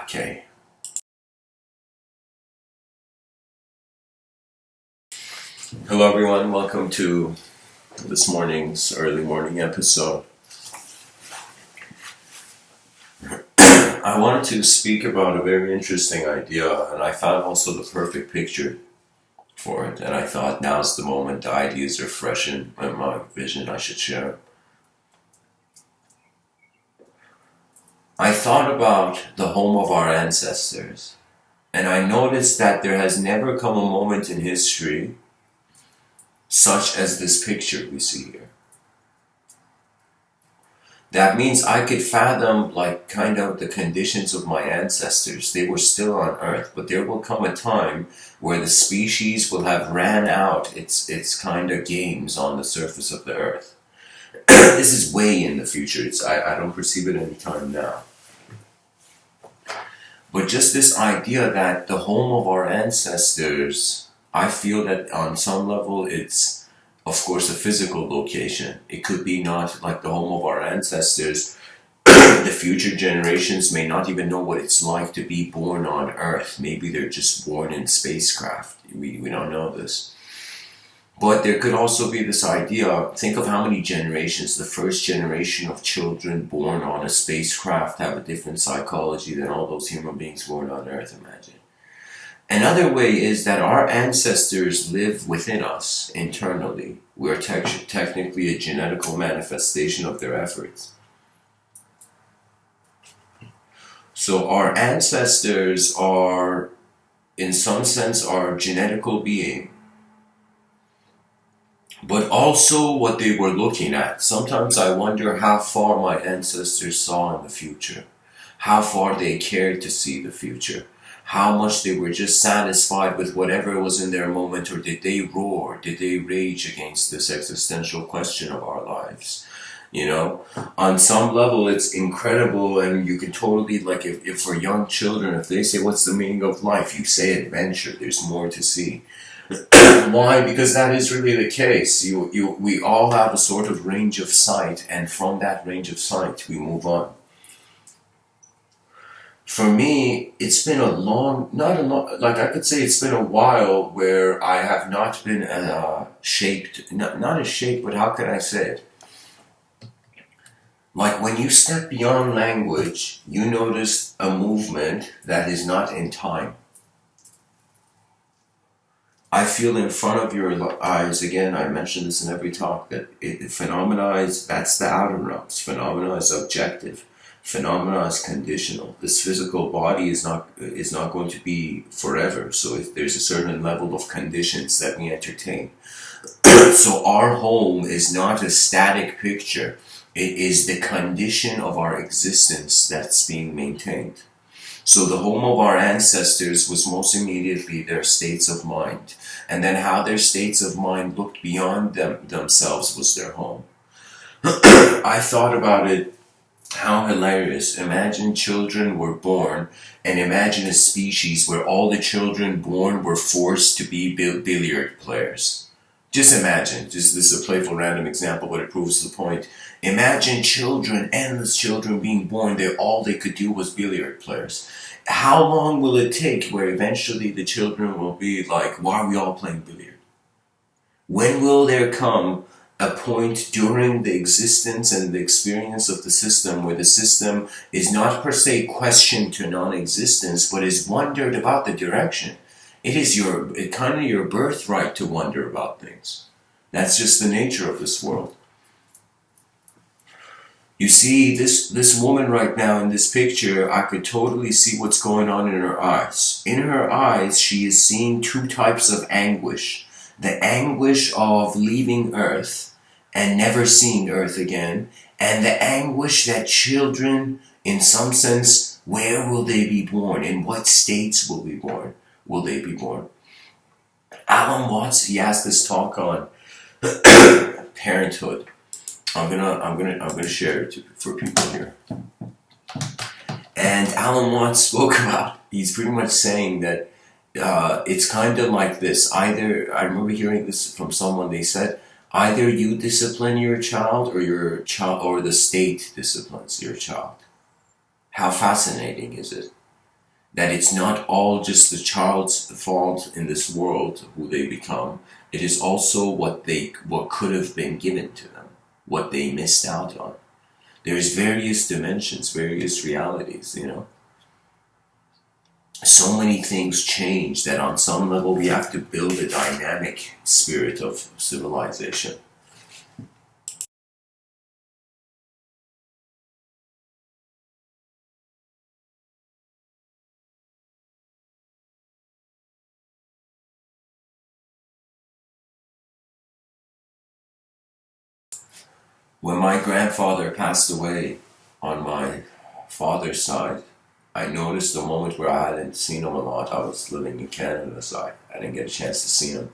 Okay. Hello everyone, welcome to this morning's early morning episode. I wanted to speak about a very interesting idea, and I found also the perfect picture for it, and I thought now's the moment. The ideas are fresh in my vision, I should share. I thought about the home of our ancestors, and I noticed that there has never come a moment in history such as this picture we see here. That means I could fathom kind of the conditions of my ancestors. They were still on Earth, but there will come a time where the species will have ran out its kind of games on the surface of the Earth. This is way in the future. I don't perceive it any time now. But just this idea that the home of our ancestors, I feel that on some level it's, of course, a physical location. It could be not like the home of our ancestors. The future generations may not even know what it's like to be born on Earth. Maybe they're just born in spacecraft. We don't know this. But there could also be this idea, think of how many generations, the first generation of children born on a spacecraft have a different psychology than all those human beings born on Earth, imagine. Another way is that our ancestors live within us internally. We're technically a genetical manifestation of their efforts. So our ancestors are, in some sense, our genetical being. But also what they were looking at. Sometimes I wonder how far my ancestors saw in the future. How far they cared to see the future. How much they were just satisfied with whatever was in their moment, or did they roar? Did they rage against this existential question of our lives? You know, on some level it's incredible, and you can totally, like, if for young children, if they say, what's the meaning of life? You say adventure, there's more to see. Why? Because that is really the case. We all have a sort of range of sight, and from that range of sight, we move on. For me, it's been like I could say it's been a while where I have not been shaped, not as shaped, but how can I say it? Like when you step beyond language, you notice a movement that is not in time. I feel in front of your eyes, again, I mention this in every talk, that phenomena is, that's the outer realms. Phenomena is objective. Phenomena is conditional. This physical body is not going to be forever. So if there's a certain level of conditions that we entertain. So our home is not a static picture. It is the condition of our existence that's being maintained. So the home of our ancestors was most immediately their states of mind. And then how their states of mind looked beyond themselves was their home. I thought about it, how hilarious. Imagine children were born, and imagine a species where all the children born were forced to be billiard players. Just imagine, this is a playful random example, but it proves the point. Imagine children, endless children being born, all they could do was billiard players. How long will it take where eventually the children will be like, why are we all playing billiard? When will there come a point during the existence and the experience of the system where the system is not per se questioned to non-existence, but is wondered about the direction? It is kind of your birthright to wonder about things. That's just the nature of this world. You see, this woman right now in this picture, I could totally see what's going on in her eyes. In her eyes, she is seeing two types of anguish. The anguish of leaving Earth and never seeing Earth again, and the anguish that children, in some sense, where will they be born? In what states will they be born? Alan Watts, he has this talk on parenthood. I'm gonna share it for people here. And Alan Watts spoke about, he's pretty much saying that it's kind of like this. Either, I remember hearing this from someone, they said, either you discipline your child or the state disciplines your child. How fascinating is it? That it's not all just the child's fault in this world who they become. It is also what could have been given to them, what they missed out on. There's various dimensions, various realities, you know. So many things change that on some level we have to build a dynamic spirit of civilization. When my grandfather passed away on my father's side, I noticed the moment where I hadn't seen him a lot. I was living in Canada, so I didn't get a chance to see him.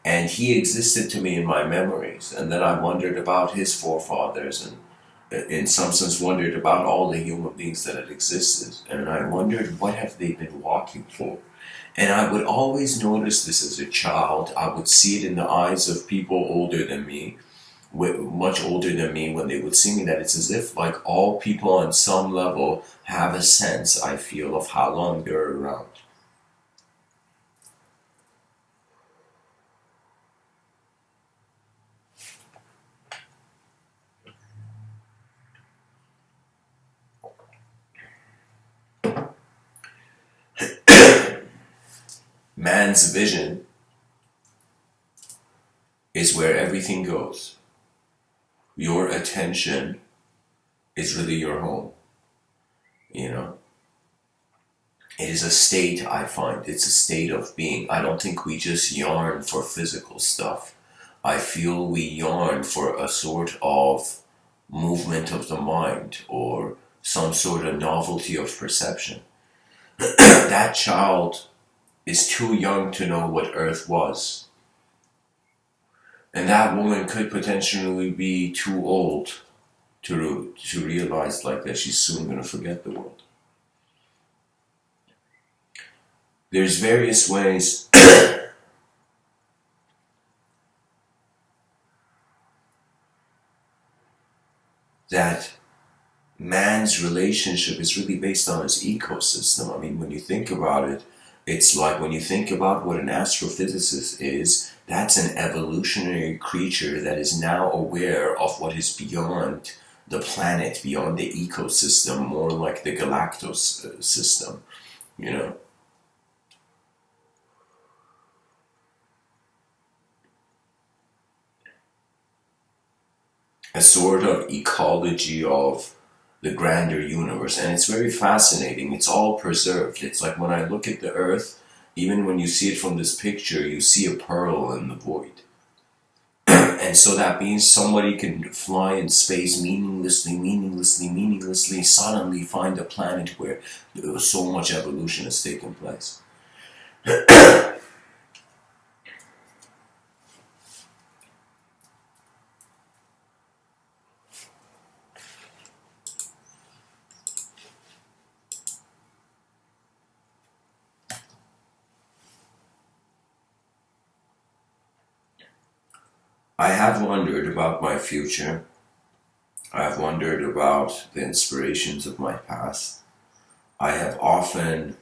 And he existed to me in my memories. And then I wondered about his forefathers and, in some sense, wondered about all the human beings that had existed. And I wondered, what have they been walking for? And I would always notice this as a child. I would see it in the eyes of people older than me, much older than me, when they would see me, that it's as if like all people on some level have a sense, I feel, of how long they're around. Man's vision is where everything goes. Your attention is really your home, you know. It is a state, I find. It's a state of being. I don't think we just yearn for physical stuff. I feel we yearn for a sort of movement of the mind or some sort of novelty of perception. That child is too young to know what Earth was. And that woman could potentially be too old to realize like that she's soon going to forget the world. There's various ways that man's relationship is really based on his ecosystem. I mean, when you think about it, it's like when you think about what an astrophysicist is, that's an evolutionary creature that is now aware of what is beyond the planet, beyond the ecosystem, more like the galactos system, you know. A sort of ecology of the grander universe. And it's very fascinating. It's all preserved. It's like when I look at the Earth, even when you see it from this picture, you see a pearl in the void. And so that means somebody can fly in space meaninglessly, suddenly find a planet where so much evolution has taken place. I have wondered about my future. I have wondered about the inspirations of my past. I have often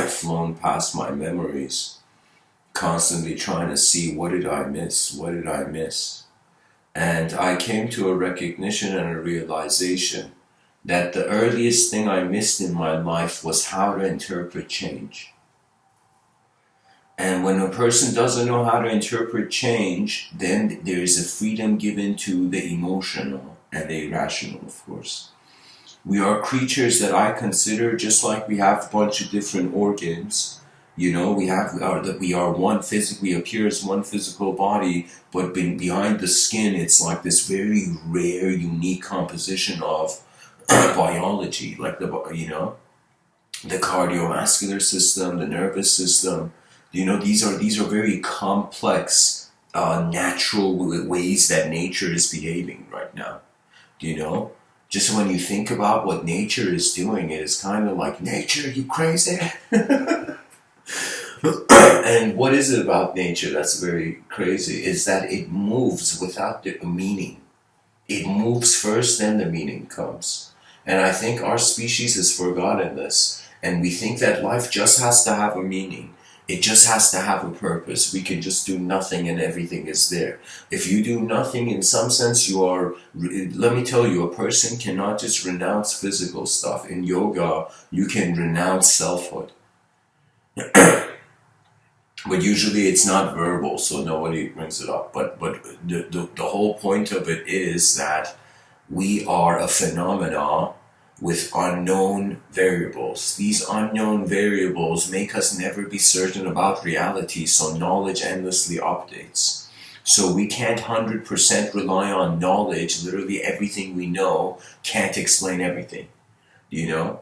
flown past my memories, constantly trying to see, what did I miss? What did I miss? And I came to a recognition and a realization that the earliest thing I missed in my life was how to interpret change. And when a person doesn't know how to interpret change, then there is a freedom given to the emotional and the irrational, of course. We are creatures that I consider, just like we have a bunch of different organs. You know, we are one physical. We appear as one physical body, but behind the skin, it's like this very rare, unique composition of biology, like the cardiovascular system, the nervous system. You know, these are very complex, natural ways that nature is behaving right now. You know, just when you think about what nature is doing, it is kind of like, nature, you crazy? And what is it about nature that's very crazy is that it moves without a meaning. It moves first, then the meaning comes. And I think our species has forgotten this. And we think that life just has to have a meaning. It just has to have a purpose. We can just do nothing and everything is there. If you do nothing, in some sense, you are, let me tell you, a person cannot just renounce physical stuff. In yoga, you can renounce selfhood. But usually it's not verbal, so nobody brings it up. But the whole point of it is that we are a phenomena with unknown variables. These unknown variables make us never be certain about reality, so knowledge endlessly updates. So we can't 100% rely on knowledge. Literally everything we know can't explain everything, you know?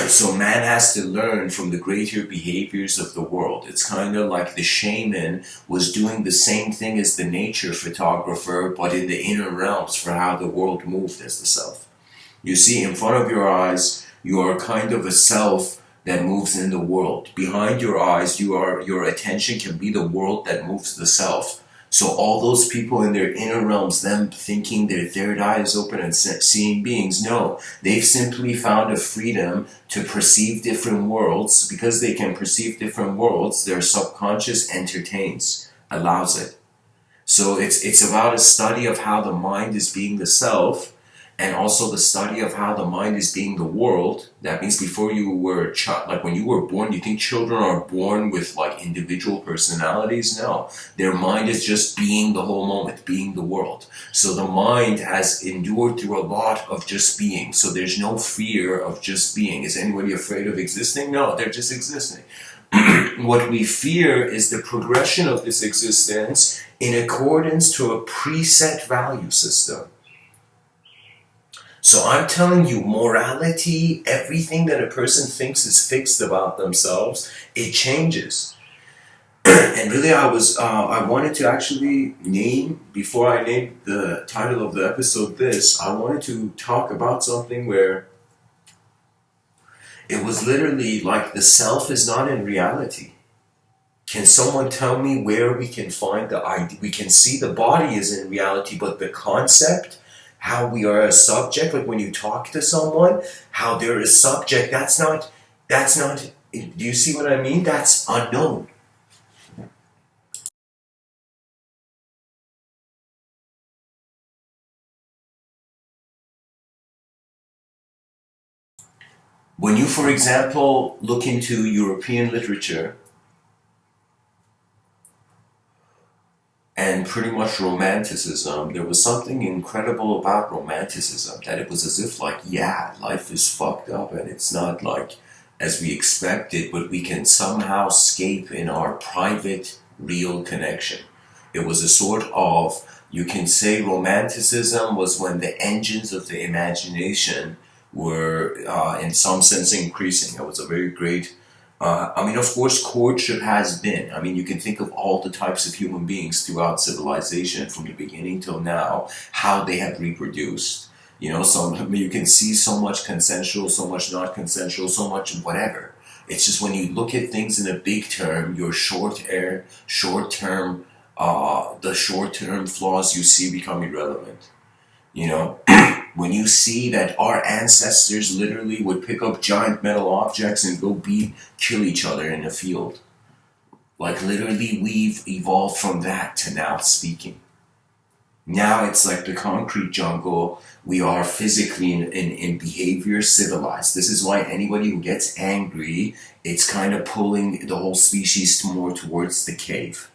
So man has to learn from the greater behaviors of the world. It's kind of like the shaman was doing the same thing as the nature photographer, but in the inner realms for how the world moved as the self. You see, in front of your eyes, you are kind of a self that moves in the world. Behind your eyes, your attention can be the world that moves the self. So all those people in their inner realms, them thinking their third eye is open and seeing beings, no. They've simply found a freedom to perceive different worlds. Because they can perceive different worlds, their subconscious entertains, allows it. So it's about a study of how the mind is being the self, and also the study of how the mind is being the world. That means before you were a child, like when you were born, you think children are born with like individual personalities? No, their mind is just being the whole moment, being the world. So the mind has endured through a lot of just being. So there's no fear of just being. Is anybody afraid of existing? No, they're just existing. What we fear is the progression of this existence in accordance to a preset value system. So I'm telling you, morality, everything that a person thinks is fixed about themselves, it changes. And really, I wanted to actually name, before I named the title of the episode this, I wanted to talk about something where it was literally like the self is not in reality. Can someone tell me where we can find the idea? We can see the body is in reality, but the concept, how we are a subject, like when you talk to someone, how they're a subject, that's not, do you see what I mean? That's unknown. When you, for example, look into European literature, and pretty much romanticism, there was something incredible about romanticism, that it was as if like, yeah, life is fucked up and it's not like as we expected, but we can somehow escape in our private, real connection. It was a sort of, you can say romanticism was when the engines of the imagination were in some sense increasing. It was a very great I mean, of course, courtship has been. I mean, you can think of all the types of human beings throughout civilization from the beginning till now, how they have reproduced. You know, you can see so much consensual, so much not consensual, so much whatever. It's just when you look at things in a big term, your the short term flaws you see become irrelevant. You know, when you see that our ancestors literally would pick up giant metal objects and go kill each other in a field. Like literally we've evolved from that to now speaking. Now it's like the concrete jungle. We are physically in behavior civilized. This is why anybody who gets angry, it's kind of pulling the whole species more towards the cave.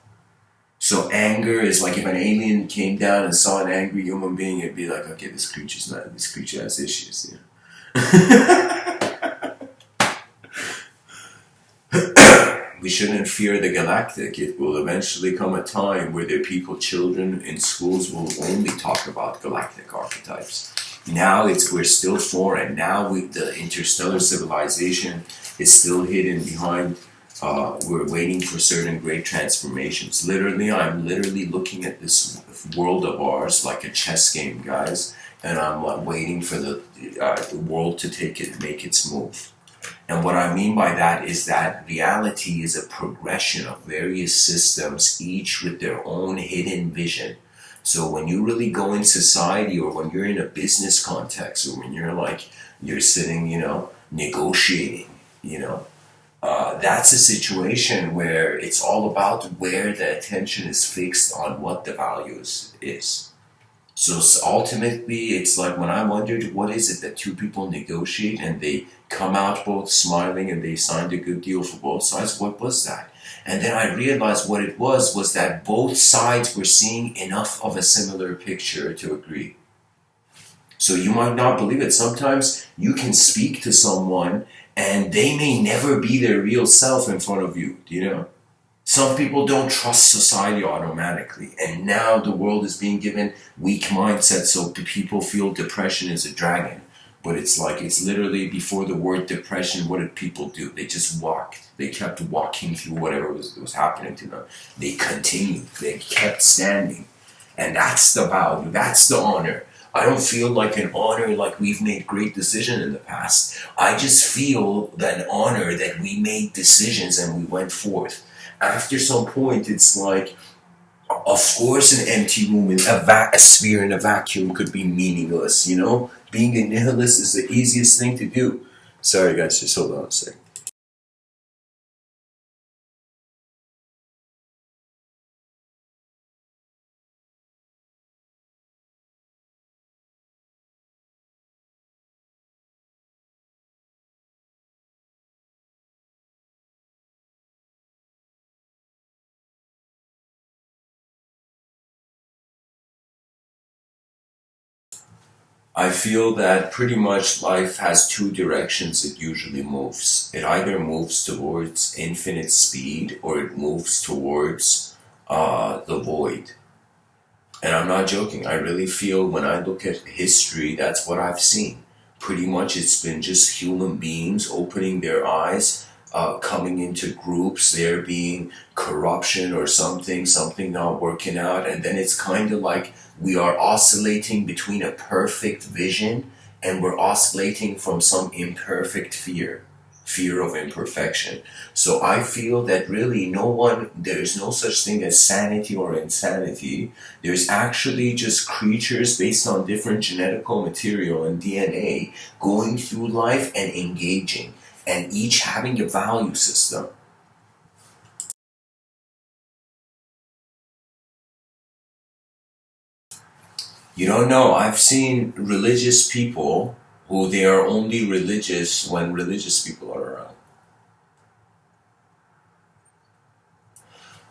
So anger is like if an alien came down and saw an angry human being, it'd be like, okay, this creature has issues, We shouldn't fear the galactic. It will eventually come a time where the people, children in schools will only talk about galactic archetypes. Now we're still foreign. Now the interstellar civilization is still hidden behind. We're waiting for certain great transformations. I'm literally looking at this world of ours like a chess game, guys, and I'm waiting for the world to make its move. And what I mean by that is that reality is a progression of various systems, each with their own hidden vision. So when you really go in society, or when you're in a business context, or when you're sitting, negotiating, you know. That's a situation where it's all about where the attention is fixed on what the values is. So ultimately, it's like when I wondered what is it that two people negotiate and they come out both smiling and they signed a good deal for both sides. What was that? And then I realized what it was that both sides were seeing enough of a similar picture to agree. So you might not believe it. Sometimes you can speak to someone and they may never be their real self in front of you, you know? Some people don't trust society automatically, and now the world is being given weak mindsets, so people feel depression is a dragon. But it's like, it's literally before the word depression, what did people do? They just walked. They kept walking through whatever was happening to them. They continued. They kept standing. And that's the value. That's the honor. I don't feel like an honor like we've made great decisions in the past. I just feel that honor that we made decisions and we went forth. After some point, it's like, of course, an empty room, a sphere in a vacuum could be meaningless, you know? Being a nihilist is the easiest thing to do. Sorry, guys, just hold on a second. I feel that pretty much life has two directions it usually moves. It either moves towards infinite speed or it moves towards the void. And I'm not joking. I really feel when I look at history, that's what I've seen. Pretty much it's been just human beings opening their eyes, coming into groups, there being corruption or something not working out. And then it's kind of like we are oscillating between a perfect vision and we're oscillating from some imperfect fear of imperfection. So I feel that really there's no such thing as sanity or insanity. There's actually just creatures based on different genetical material and DNA going through life and engaging, and each having a value system. You don't know, I've seen religious people who they are only religious when religious people are around.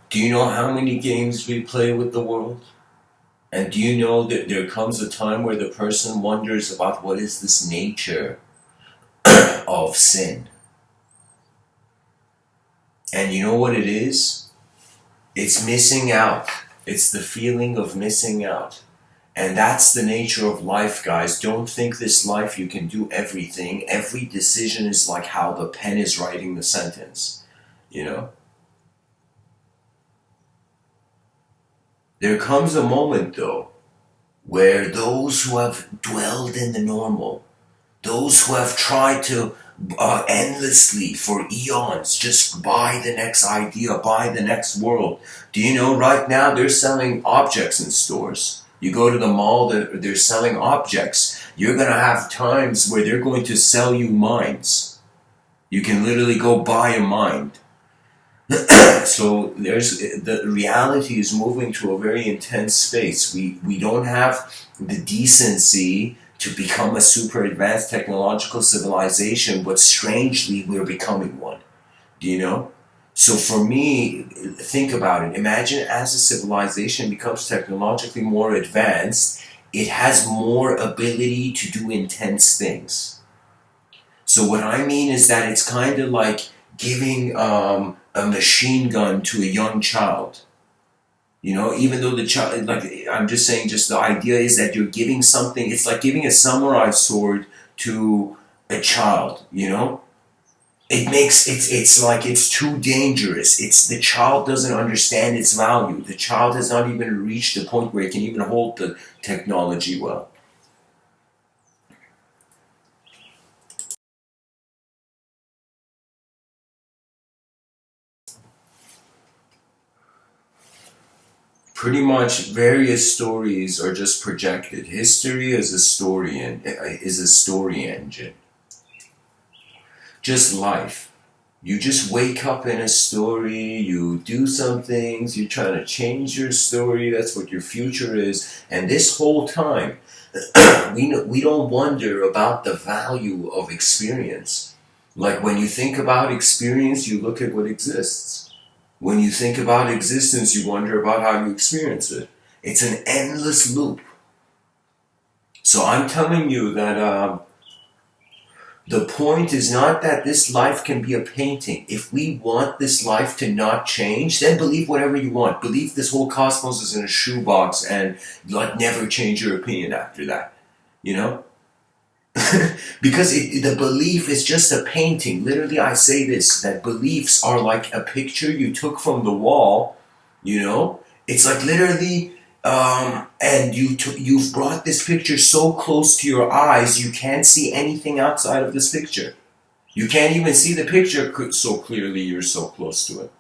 Do you know how many games we play with the world? And do you know that there comes a time where the person wonders about what is this nature of sin? And you know what it is? It's missing out. It's the feeling of missing out. And that's the nature of life, guys. Don't think this life you can do everything. Every decision is like how the pen is writing the sentence. You know? There comes a moment, though, where those who have dwelled in the normal, those who have tried to endlessly for eons just buy the next idea, buy the next world. Do you know right now they're selling objects in stores? You go to the mall, they're selling objects. You're going to have times where they're going to sell you minds. You can literally go buy a mind. So the reality is moving to a very intense space. We don't have the decency to become a super advanced technological civilization, but strangely we're becoming one. Do you know? So for me, think about it. Imagine as a civilization becomes technologically more advanced, it has more ability to do intense things. So what I mean is that it's kind of like giving a machine gun to a young child. You know, even though the child, like, I'm just saying, just the idea is that you're giving something, it's like giving a samurai sword to a child, you know? It's like it's too dangerous. It's the child doesn't understand its value. The child has not even reached the point where it can even hold the technology well. Pretty much various stories are just projected. History is a story engine. just life. You just wake up in a story, you do some things, you're trying to change your story, that's what your future is. And this whole time, we don't wonder about the value of experience. Like when you think about experience, you look at what exists. When you think about existence, you wonder about how you experience it. It's an endless loop. So I'm telling you that the point is not that this life can be a painting. If we want this life to not change, then believe whatever you want. Believe this whole cosmos is in a shoebox and like never change your opinion after that. You know? Because the belief is just a painting. Literally, I say this, that beliefs are like a picture you took from the wall, you know? It's like literally, and you've brought this picture so close to your eyes, you can't see anything outside of this picture. You can't even see the picture so clearly, you're so close to it.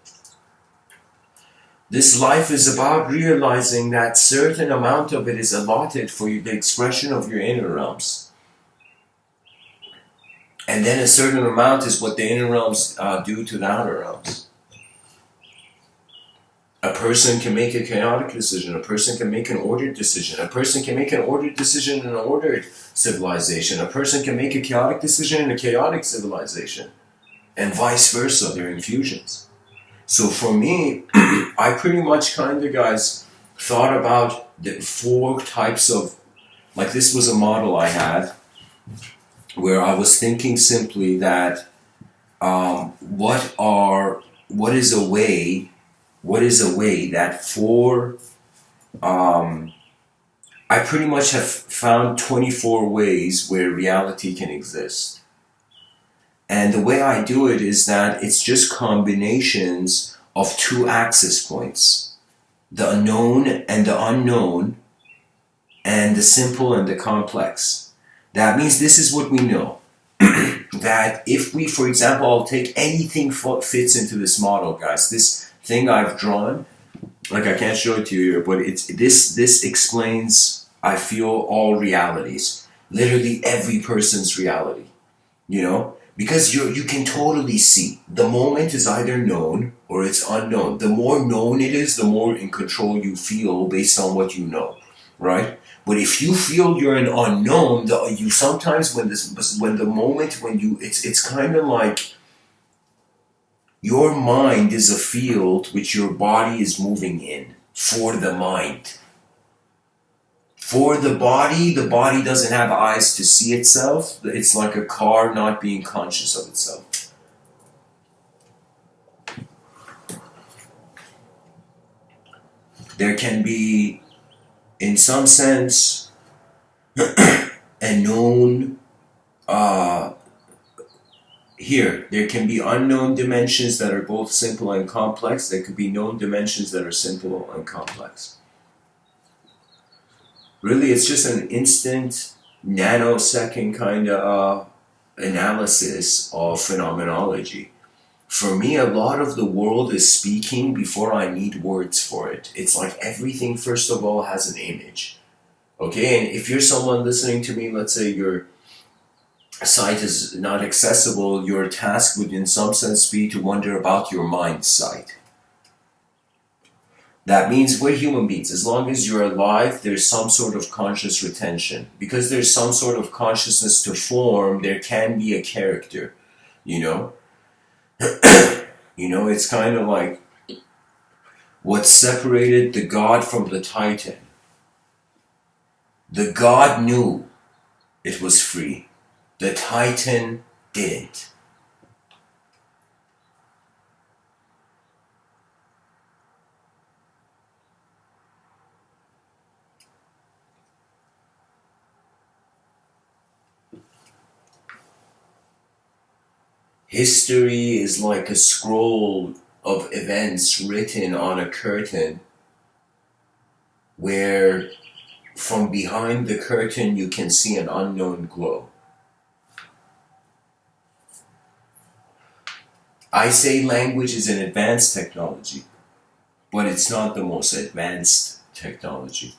This life is about realizing that certain amount of it is allotted for the expression of your inner realms. And then a certain amount is what the inner realms do to the outer realms. A person can make a chaotic decision. A person can make an ordered decision. A person can make an ordered decision in an ordered civilization. A person can make a chaotic decision in a chaotic civilization. And vice versa, they're infusions. So for me, I pretty much kind of, guys, thought about the 4 types of, like this was a model I had, where I was thinking simply that what is a way that I pretty much have found 24 ways where reality can exist. And the way I do it is that it's just combinations of 2 access points, the known and the unknown, and the simple and the complex. That means this is what we know. That if we, for example, I'll take anything fits into this model, guys. This thing I've drawn, like I can't show it to you here, but it's this explains, I feel, all realities. Literally every person's reality. You know? Because you can totally see. The moment is either known or it's unknown. The more known it is, the more in control you feel based on what you know. Right? But if you feel you're an unknown, you sometimes it's kind of like your mind is a field which your body is moving in for the mind. For the body doesn't have eyes to see itself. It's like a car not being conscious of itself. There can be, in some sense, a known, there can be unknown dimensions that are both simple and complex. There could be known dimensions that are simple and complex. Really, it's just an instant, nanosecond kind of analysis of phenomenology. For me, a lot of the world is speaking before I need words for it. It's like everything, first of all, has an image. Okay, and if you're someone listening to me, let's say your sight is not accessible, your task would in some sense be to wonder about your mind's sight. That means we're human beings. As long as you're alive, there's some sort of conscious retention. Because there's some sort of consciousness to form, there can be a character, you know? You know, it's kind of like what separated the god from the titan. The god knew it was free. The titan didn't. History is like a scroll of events written on a curtain where from behind the curtain you can see an unknown glow. I say language is an advanced technology, but it's not the most advanced technology.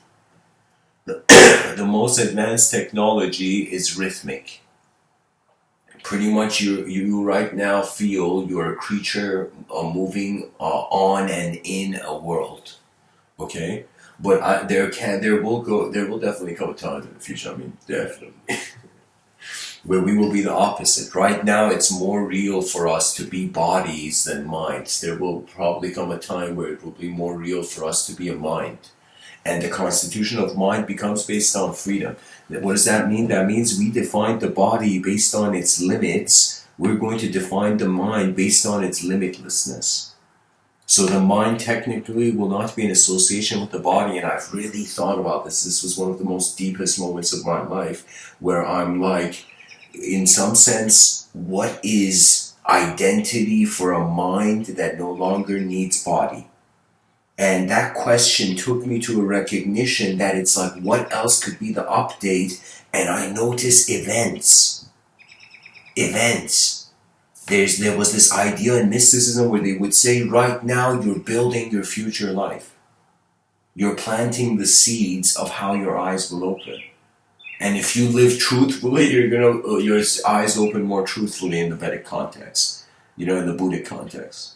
The most advanced technology is rhythmic. Pretty much you right now feel you're a creature moving on and in a world. Okay? But there will definitely come a time in the future, I mean, definitely, where we will be the opposite. Right now, it's more real for us to be bodies than minds. There will probably come a time where it will be more real for us to be a mind. And the constitution of mind becomes based on freedom. What does that mean? That means we define the body based on its limits. We're going to define the mind based on its limitlessness. So the mind technically will not be in association with the body, and I've really thought about this. This was one of the most deepest moments of my life, where I'm like, in some sense, what is identity for a mind that no longer needs body? And that question took me to a recognition that it's like, what else could be the update? And I noticed events. Events. There was this idea in mysticism where they would say, right now you're building your future life. You're planting the seeds of how your eyes will open. And if you live truthfully, your eyes open more truthfully in the Vedic context, in the Buddhic context.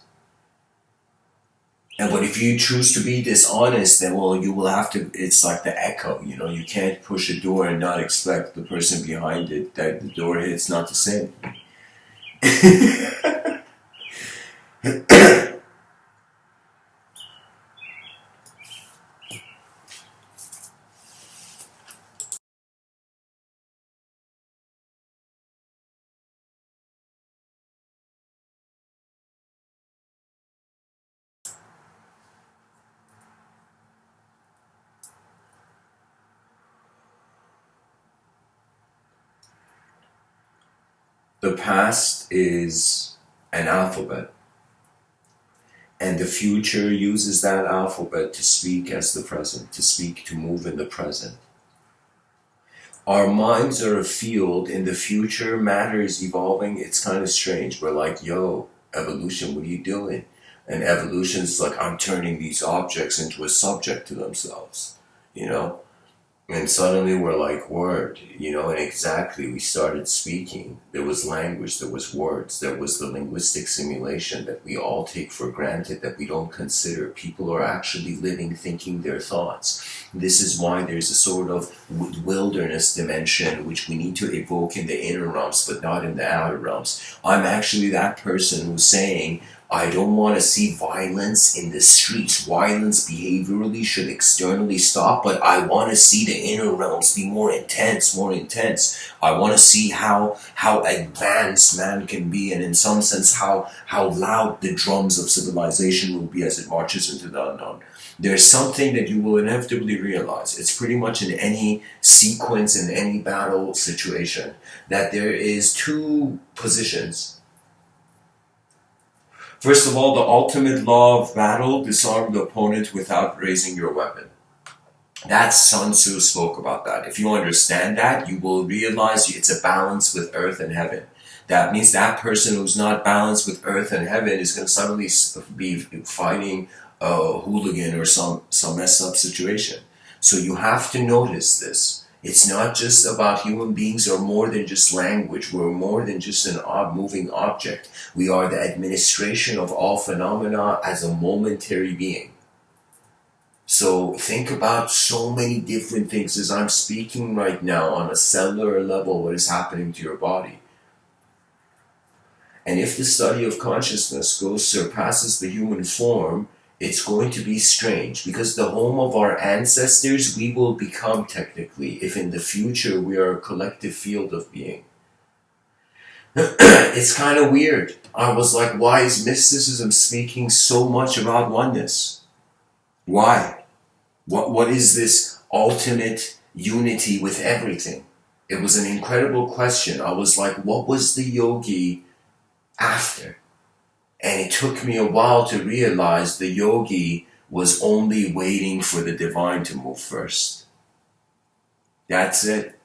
But if you choose to be dishonest, then, well, you will have to, it's like the echo, you can't push a door and not expect the person behind it that the door hits not the same. The past is an alphabet, and the future uses that alphabet to speak as the present, to move in the present. Our minds are a field. In the future, matter is evolving. It's kind of strange. We're like, yo, evolution, what are you doing? And evolution's like, I'm turning these objects into a subject to themselves, And suddenly we're like, word, and exactly, we started speaking. There was language, there was words, there was the linguistic simulation that we all take for granted, that we don't consider. People are actually living, thinking their thoughts. This is why there's a sort of wilderness dimension which we need to evoke in the inner realms, but not in the outer realms. I'm actually that person who's saying, I don't want to see violence in the streets. Violence behaviorally should externally stop, but I want to see the inner realms be more intense, more intense. I want to see how advanced man can be, and in some sense how loud the drums of civilization will be as it marches into the unknown. There's something that you will inevitably realize. It's pretty much in any sequence, in any battle situation, that there is two positions. First of all, the ultimate law of battle, disarm the opponent without raising your weapon. That Sun Tzu spoke about that. If you understand that, you will realize it's a balance with earth and heaven. That means that person who's not balanced with earth and heaven is going to suddenly be fighting a hooligan or some messed up situation. So you have to notice this. It's not just about human beings are more than just language. We're more than just an moving object. We are the administration of all phenomena as a momentary being. So think about so many different things as I'm speaking right now on a cellular level, what is happening to your body. And if the study of consciousness surpasses the human form, it's going to be strange, because the home of our ancestors we will become technically, if in the future we are a collective field of being. It's kind of weird. I was like, why is mysticism speaking so much about oneness? Why? What is this ultimate unity with everything? It was an incredible question. I was like, what was the yogi after? And it took me a while to realize the yogi was only waiting for the divine to move first. That's it.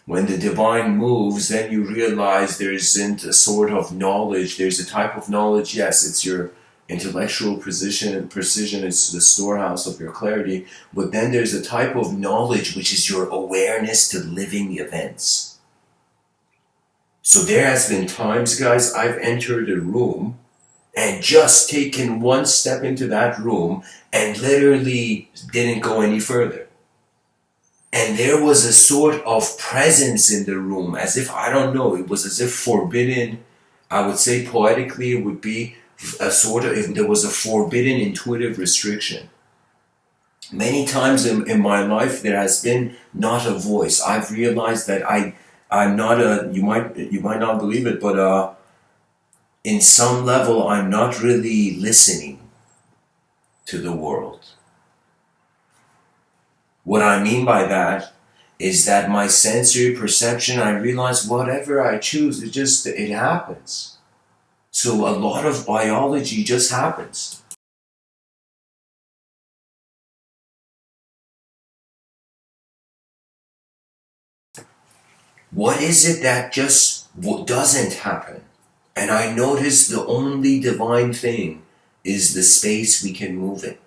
When the divine moves, then you realize there isn't a sort of knowledge. There's a type of knowledge, yes, it's your intellectual precision, it's the storehouse of your clarity, but then there's a type of knowledge which is your awareness to living events. So there has been times, guys, I've entered a room and just taken one step into that room and literally didn't go any further. And there was a sort of presence in the room, as if, I don't know, it was as if forbidden. I would say poetically, it would be a sort of, if there was a forbidden intuitive restriction. Many times in my life, there has been not a voice. I've realized that I'm not a, you might not believe it, but in some level, I'm not really listening to the world. What I mean by that is that my sensory perception, I realize whatever I choose, it happens. So a lot of biology just happens. What is it that just doesn't happen? And I notice the only divine thing is the space we can move in,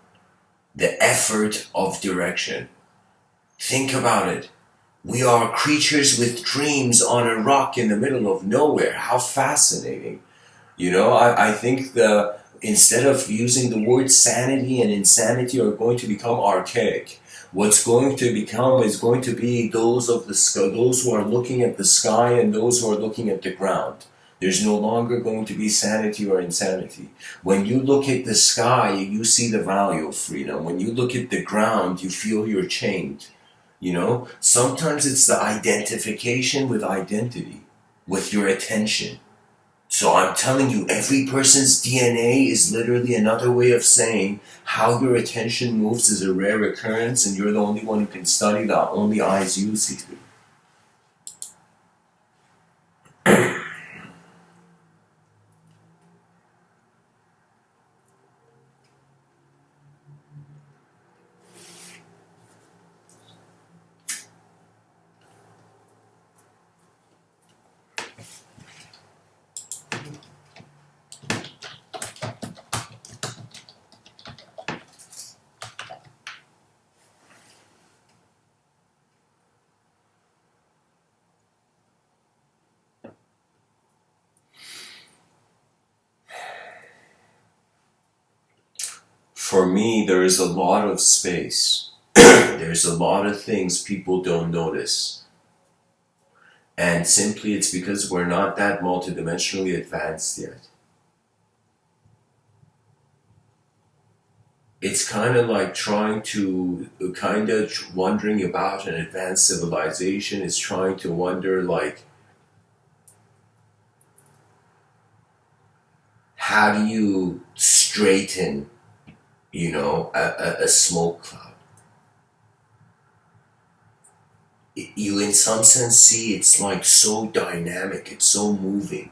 the effort of direction. Think about it. We are creatures with dreams on a rock in the middle of nowhere. How fascinating. You know, I think instead of using the word sanity and insanity are going to become archaic. What's going to become is going to be those of the sky, those who are looking at the sky and those who are looking at the ground. There's no longer going to be sanity or insanity. When you look at the sky, you see the value of freedom. When you look at the ground, you feel you're chained. You know, sometimes it's the identification with identity, with your attention. So I'm telling you, every person's DNA is literally another way of saying how your attention moves is a rare occurrence, and you're the only one who can study the only eyes you see. For me, there is a lot of space. There's a lot of things people don't notice. And simply it's because we're not that multidimensionally advanced yet. It's kind of like trying to, kind of wondering about an advanced civilization is trying to wonder, like, how do you straighten, a smoke cloud? You, in some sense, see it's like so dynamic, it's so moving.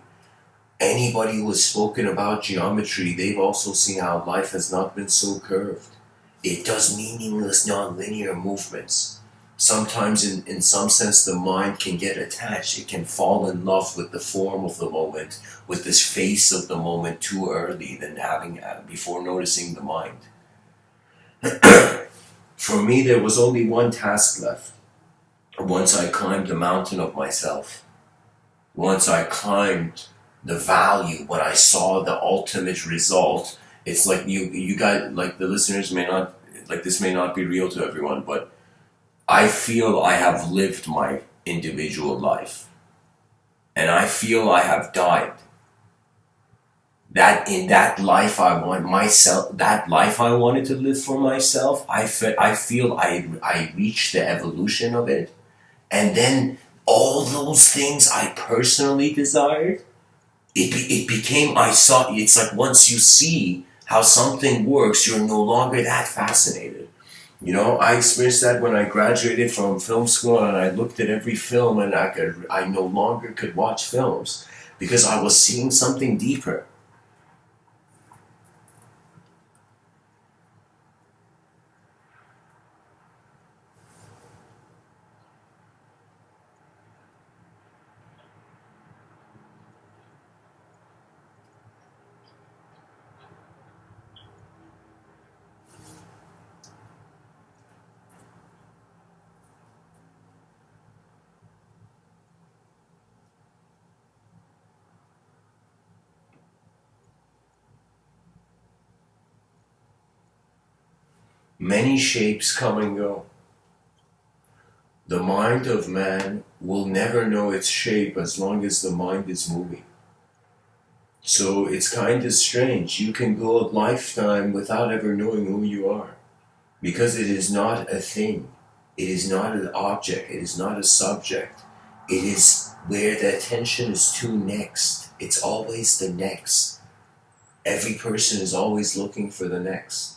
Anybody who has spoken about geometry, they've also seen how life has not been so curved. It does meaningless, non-linear movements. Sometimes, in some sense, the mind can get attached. It can fall in love with the form of the moment, with this face of the moment too early than having before noticing the mind. For me, there was only one task left. Once I climbed the mountain of myself, once I climbed the value, when I saw the ultimate result, it's like you guys, like the listeners may not, like this may not be real to everyone, but I feel I have lived my individual life. And I feel I have died. That in that life I want myself, that life I wanted to live for myself, I feel I reached the evolution of it. And then all those things I personally desired, it became, I saw, it's like once you see how something works, you're no longer that fascinated. You know, I experienced that when I graduated from film school and I looked at every film and I no longer could watch films because I was seeing something deeper. Many shapes come and go. The mind of man will never know its shape as long as the mind is moving. So it's kind of strange. You can go a lifetime without ever knowing who you are, because it is not a thing. It is not an object. It is not a subject. It is where the attention is to next. It's always the next. Every person is always looking for the next.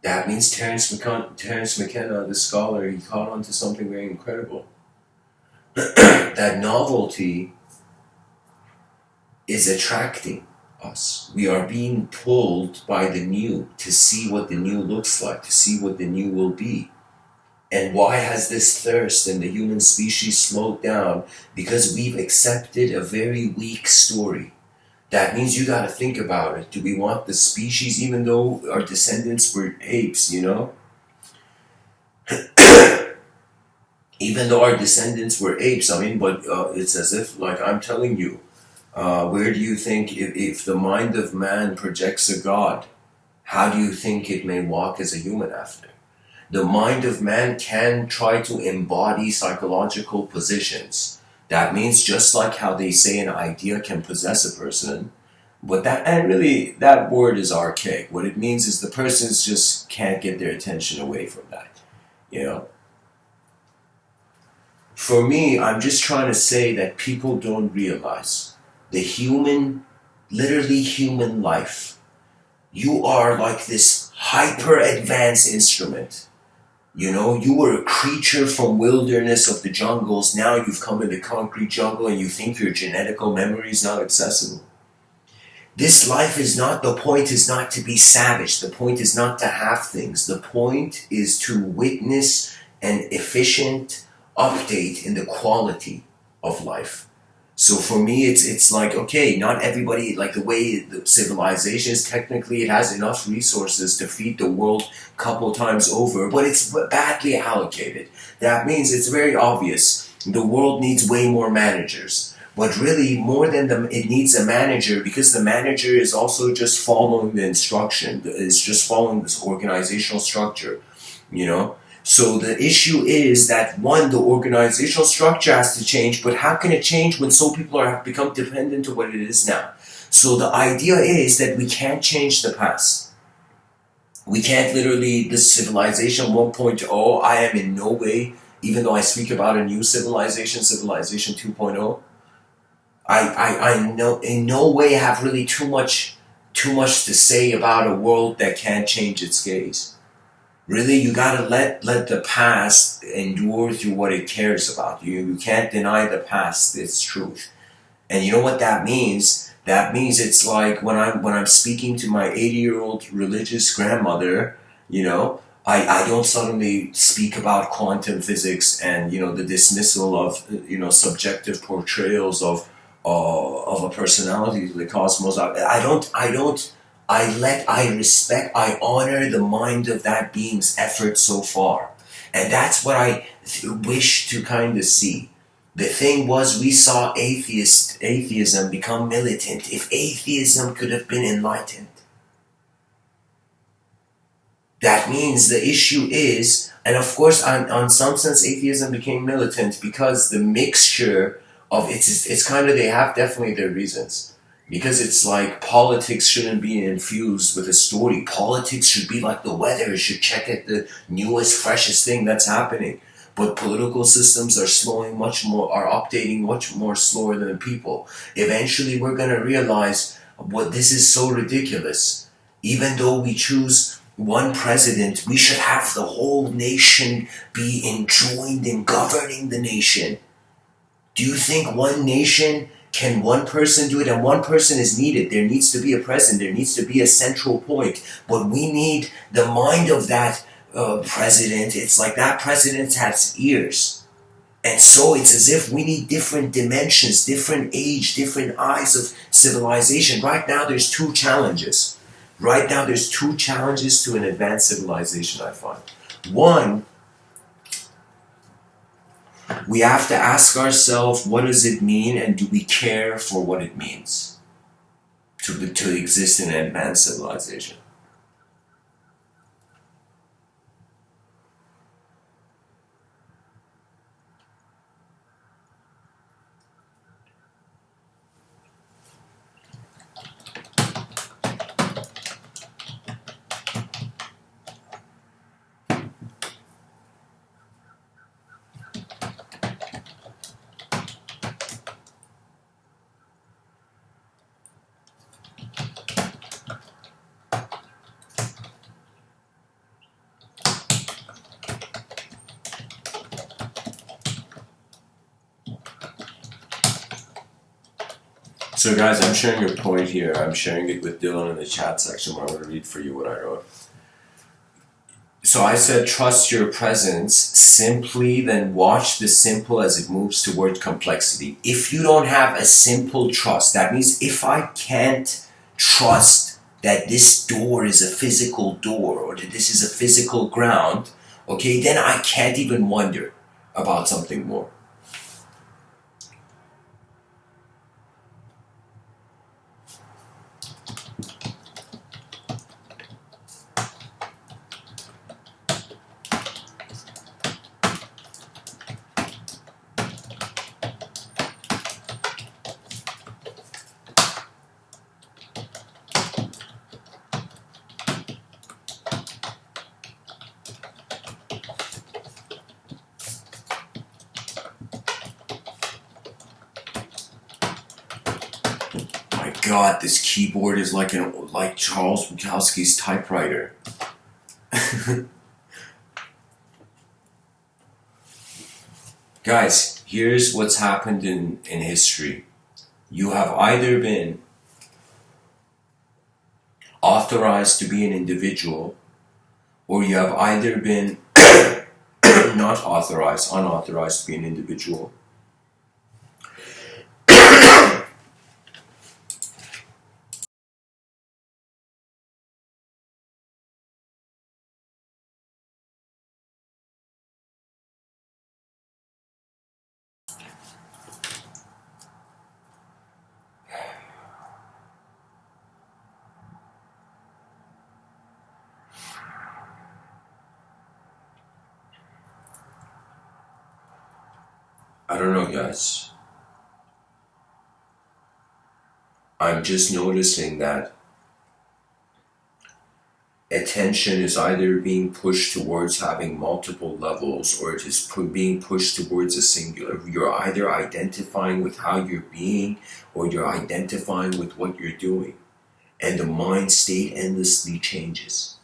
That means Terence McKenna, the scholar, he caught on to something very incredible. That novelty is attracting us. We are being pulled by the new to see what the new looks like, to see what the new will be. And why has this thirst in the human species slowed down? Because we've accepted a very weak story. That means you gotta think about it. Do we want the species, even though our descendants were apes, you know? Even though our descendants were apes, I mean, but it's as if, like I'm telling you, where do you think, if the mind of man projects a god, how do you think it may walk as a human after? The mind of man can try to embody psychological positions. That means just like how they say an idea can possess a person, but that word is archaic. What it means is the persons just can't get their attention away from that, you know? For me, I'm just trying to say that people don't realize the literally human life. You are like this hyper advanced instrument. You know, you were a creature from wilderness of the jungles. Now you've come in the concrete jungle and you think your genetical memory is now accessible. This life the point is not to be savage. The point is not to have things. The point is to witness an efficient update in the quality of life. So for me, it's like, okay, not everybody, like the way the civilization is, technically it has enough resources to feed the world a couple times over, but it's badly allocated. That means it's very obvious. The world needs way more managers. But really, more than it needs a manager, because the manager is also just following the instruction. It's just following this organizational structure, you know? So the issue is that, one, the organizational structure has to change, but how can it change when so people have become dependent to what it is now? So the idea is that we can't change the past. We can't literally, this civilization 1.0, I am in no way, even though I speak about a new civilization 2.0, I know in no way have really too much to say about a world that can't change its gaze. Really, you gotta let the past endure through what it cares about. You can't deny the past its truth. And you know what that means? That means it's like when I'm speaking to my 80-year-old religious grandmother, you know, I don't suddenly speak about quantum physics and, you know, the dismissal of, you know, subjective portrayals of a personality to the cosmos. I respect, I honor the mind of that being's effort so far. And that's what I wish to kind of see. The thing was, we saw atheism become militant. If atheism could have been enlightened, that means the issue is, and of course, on some sense, atheism became militant because the mixture of it's kind of, they have definitely their reasons. Because it's like politics shouldn't be infused with a story. Politics should be like the weather. It should check at the newest, freshest thing that's happening. But political systems are updating much more slower than people. Eventually, we're going to realize what this is so ridiculous. Even though we choose one president, we should have the whole nation be enjoined in governing the nation. Do you think one nation, can one person do it? And one person is needed. There needs to be a president. There needs to be a central point. But we need the mind of that president. It's like that president has ears. And so it's as if we need different dimensions, different age, different eyes of civilization. Right now there's two challenges. To an advanced civilization, I find. One, we have to ask ourselves, what does it mean, and do we care for what it means to exist in an advanced civilization? So guys, I'm sharing a point here. I'm sharing it with Dylan in the chat section where I'm going to read for you what I wrote. So I said, trust your presence simply, then watch the simple as it moves toward complexity. If you don't have a simple trust, that means if I can't trust that this door is a physical door or that this is a physical ground, okay, then I can't even wonder about something more. God, this keyboard is like Charles Bukowski's typewriter. Guys, here's what's happened in history. You have either been authorized to be an individual, or you have either been not authorized, unauthorized to be an individual. I don't know, guys. I'm just noticing that attention is either being pushed towards having multiple levels or it is being pushed towards a singular. You're either identifying with how you're being or you're identifying with what you're doing. And the mind state endlessly changes.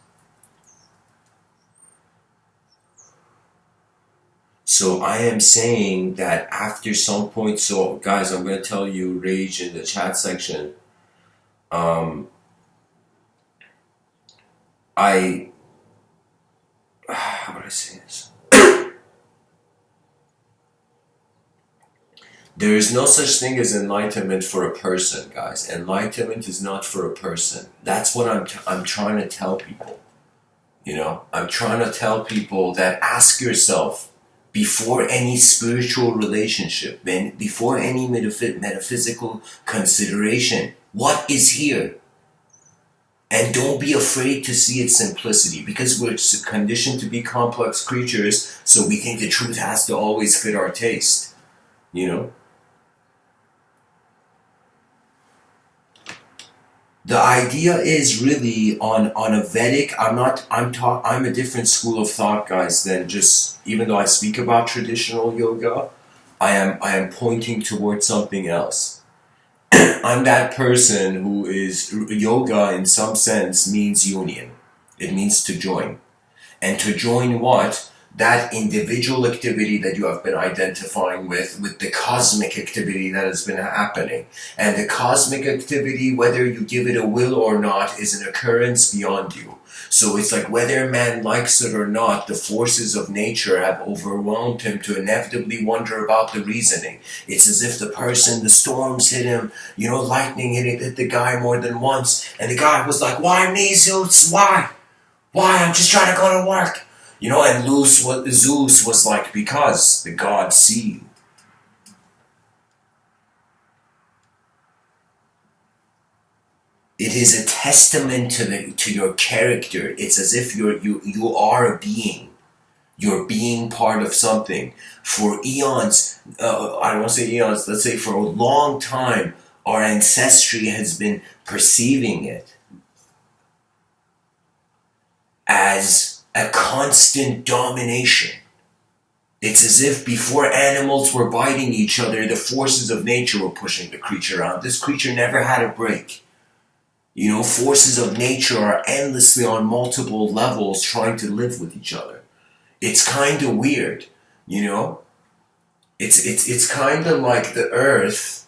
So I am saying that after some point, so guys, I'm going to tell you, Rage, in the chat section, how would I say this? There is no such thing as enlightenment for a person, guys. Enlightenment is not for a person. That's what I'm trying to tell people. You know, I'm trying to tell people that ask yourself, before any spiritual relationship, before any metaphysical consideration, what is here? And don't be afraid to see its simplicity, because we're conditioned to be complex creatures, so we think the truth has to always fit our taste, you know? The idea is really on a Vedic. I'm a different school of thought, guys, than just, even though I speak about traditional yoga, I am pointing towards something else. I'm that person who is, yoga in some sense means union. It means to join. And to join what? That individual activity that you have been identifying with the cosmic activity that has been happening. And the cosmic activity, whether you give it a will or not, is an occurrence beyond you. So it's like whether man likes it or not, the forces of nature have overwhelmed him to inevitably wonder about the reasoning. It's as if the storms hit him, lightning hit the guy more than once, and the guy was like, why me, Zeus? Why? I'm just trying to go to work. And Zeus was like, because the gods see you. It is a testament to your character. It's as if you are a being. You're being part of something. For eons, I don't want to say eons, let's say for a long time, our ancestry has been perceiving it as a constant domination. It's as if before animals were biting each other, the forces of nature were pushing the creature out. This creature never had a break. Forces of nature are endlessly on multiple levels trying to live with each other. It's kind of weird, It's kind of like the earth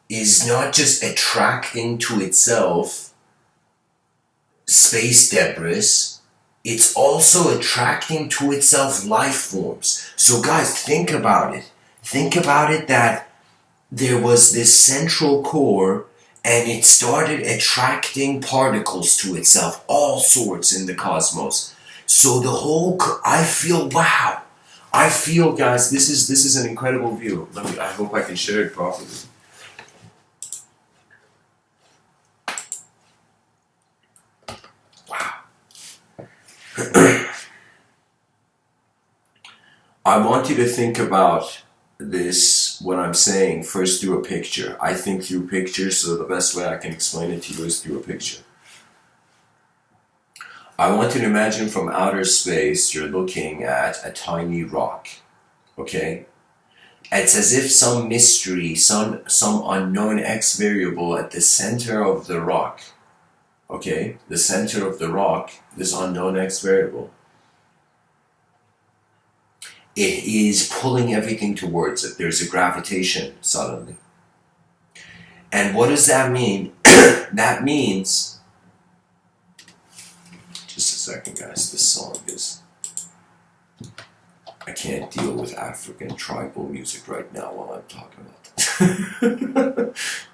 is not just attracting to itself space debris, it's also attracting to itself life forms. So guys, think about it. Think about it that there was this central core and it started attracting particles to itself, all sorts in the cosmos. So the whole, I feel, wow. I feel, guys, this is an incredible view. I hope I can share it properly. I want you to think about this, what I'm saying, first through a picture. I think through pictures, so the best way I can explain it to you is through a picture. I want you to imagine from outer space, you're looking at a tiny rock, okay? It's as if some mystery, some unknown X variable at the center of the rock, okay? The center of the rock, this unknown X variable, it is pulling everything towards it. There's a gravitation suddenly. And what does that mean? That means, just a second guys, this song is, I can't deal with African tribal music right now while I'm talking about this.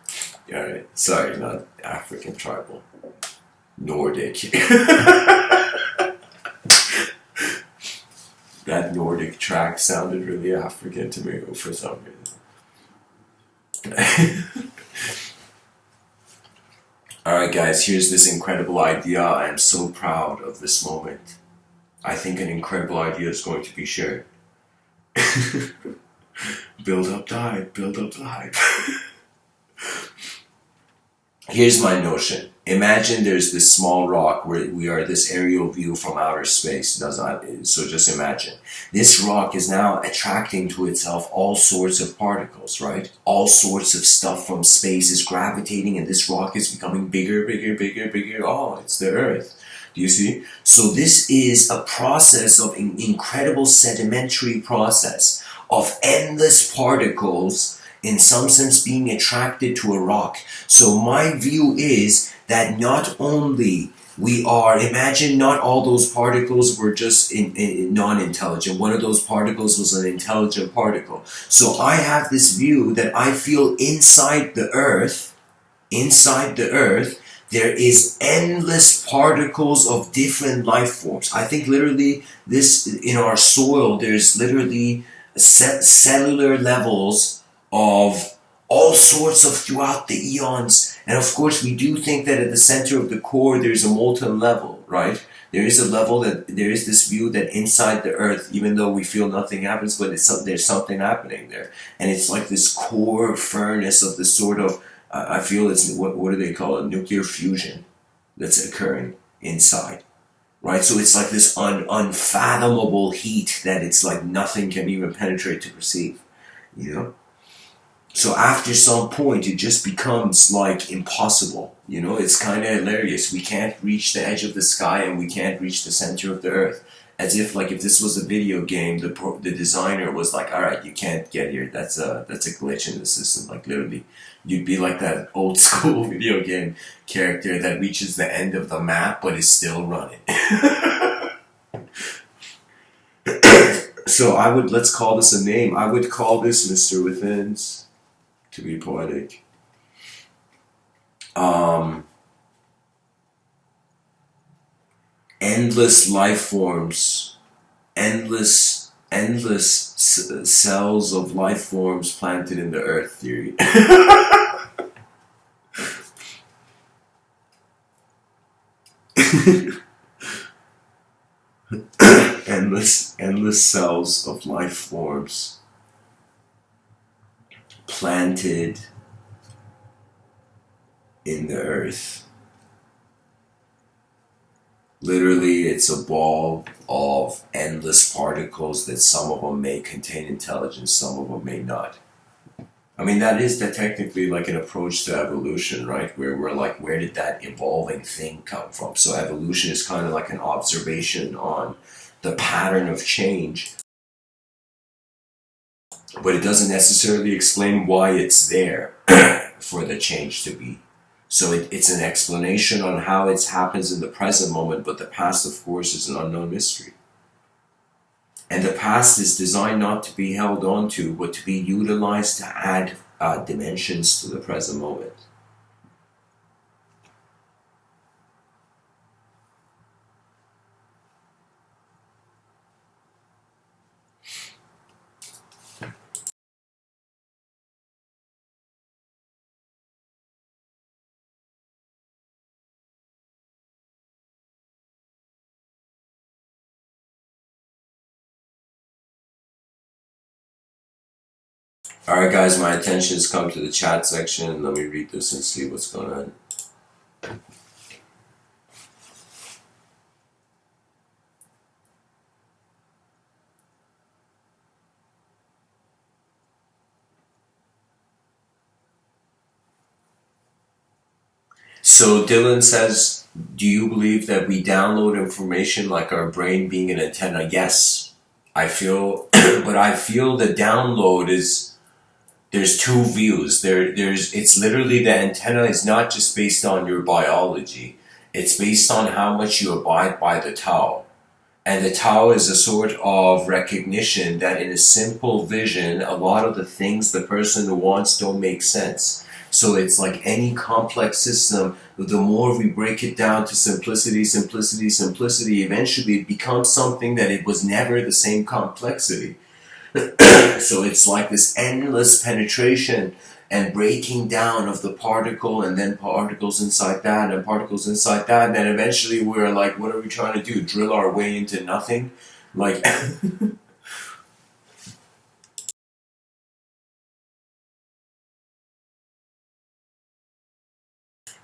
Alright, sorry, not African tribal. Nordic. That Nordic track sounded really African to me for some reason. Alright guys, here's this incredible idea. I am so proud of this moment. I think an incredible idea is going to be shared. Build up the hype, build up the hype. Here's my notion. Imagine there's this small rock where we are this aerial view from outer space. So just imagine. This rock is now attracting to itself all sorts of particles, right? All sorts of stuff from space is gravitating and this rock is becoming bigger, bigger, bigger, bigger. Oh, it's the Earth. Do you see? So this is a process of an incredible sedimentary process of endless particles in some sense being attracted to a rock. So my view is that not only we are, imagine not all those particles were just non-intelligent. One of those particles was an intelligent particle. So I have this view that I feel inside the earth, there is endless particles of different life forms. I think literally this, in our soil, there's literally cellular levels of all sorts of throughout the eons. And of course, we do think that at the center of the core, there's a molten level, right? There is a level that, there is this view that inside the earth, even though we feel nothing happens, but there's something happening there. And it's like this core furnace of this sort of, I feel it's, what do they call it? Nuclear fusion that's occurring inside. Right? So it's like this unfathomable heat that it's like nothing can even penetrate to perceive, you know? So after some point, it just becomes like impossible. You know, it's kind of hilarious. We can't reach the edge of the sky and we can't reach the center of the earth. As if like if this was a video game, the designer was like, all right, you can't get here. That's a glitch in the system. Like literally, you'd be like that old school video game character that reaches the end of the map but is still running. So let's call this a name. I would call this Mr. Within's, to be poetic. Endless life forms, endless cells of life forms planted in the earth theory. endless cells of life forms planted in the earth. Literally, it's a ball of endless particles that some of them may contain intelligence, some of them may not. I mean, that is technically like an approach to evolution, right? Where we're like, where did that evolving thing come from? So evolution is kind of like an observation on the pattern of change but it doesn't necessarily explain why it's there for the change to be. So it's an explanation on how it happens in the present moment, but the past, of course, is an unknown mystery. And the past is designed not to be held on to, but to be utilized to add dimensions to the present moment. Alright guys, my attention has come to the chat section. Let me read this and see what's going on. So Dylan says, do you believe that we download information like our brain being an antenna? Yes. I feel, but I feel the download is, there's two views. It's literally the antenna is not just based on your biology. It's based on how much you abide by the Tao. And the Tao is a sort of recognition that in a simple vision, a lot of the things the person wants don't make sense. So it's like any complex system, the more we break it down to simplicity, simplicity, simplicity, eventually it becomes something that it was never the same complexity. So it's like this endless penetration and breaking down of the particle, and then particles inside that, and particles inside that, and then eventually we're like, what are we trying to do? Drill our way into nothing? Like,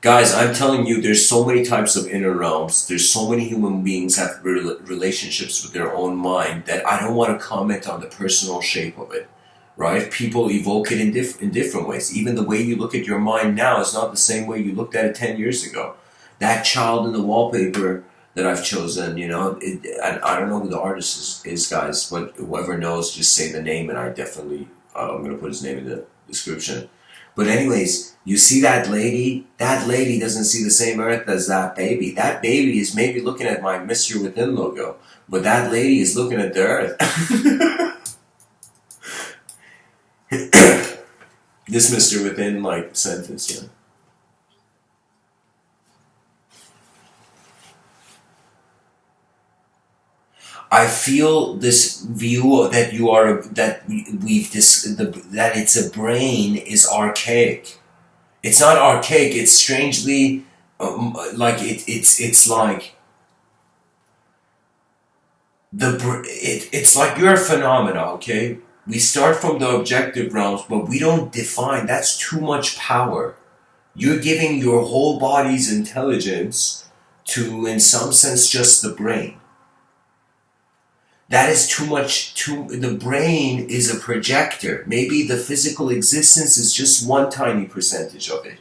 guys, I'm telling you, there's so many types of inner realms. There's so many human beings have relationships with their own mind that I don't want to comment on the personal shape of it. Right? People evoke it in different ways. Even the way you look at your mind now is not the same way you looked at it 10 years ago. That child in the wallpaper that I've chosen, I don't know who the artist is, guys, but whoever knows, just say the name and I definitely, I'm going to put his name in the description. But anyways, you see that lady? That lady doesn't see the same earth as that baby. That baby is maybe looking at my Mr.Within logo, but that lady is looking at the earth. This Mr.Within, like, sentence, yeah. I feel this view that you are, that that it's a brain is archaic. It's not archaic, it's strangely, like, it's like, it's like you're a phenomena, okay? We start from the objective realms, but we don't define. That's too much power. You're giving your whole body's intelligence to, in some sense, just the brain. That is too much. The brain is a projector. Maybe the physical existence is just one tiny percentage of it.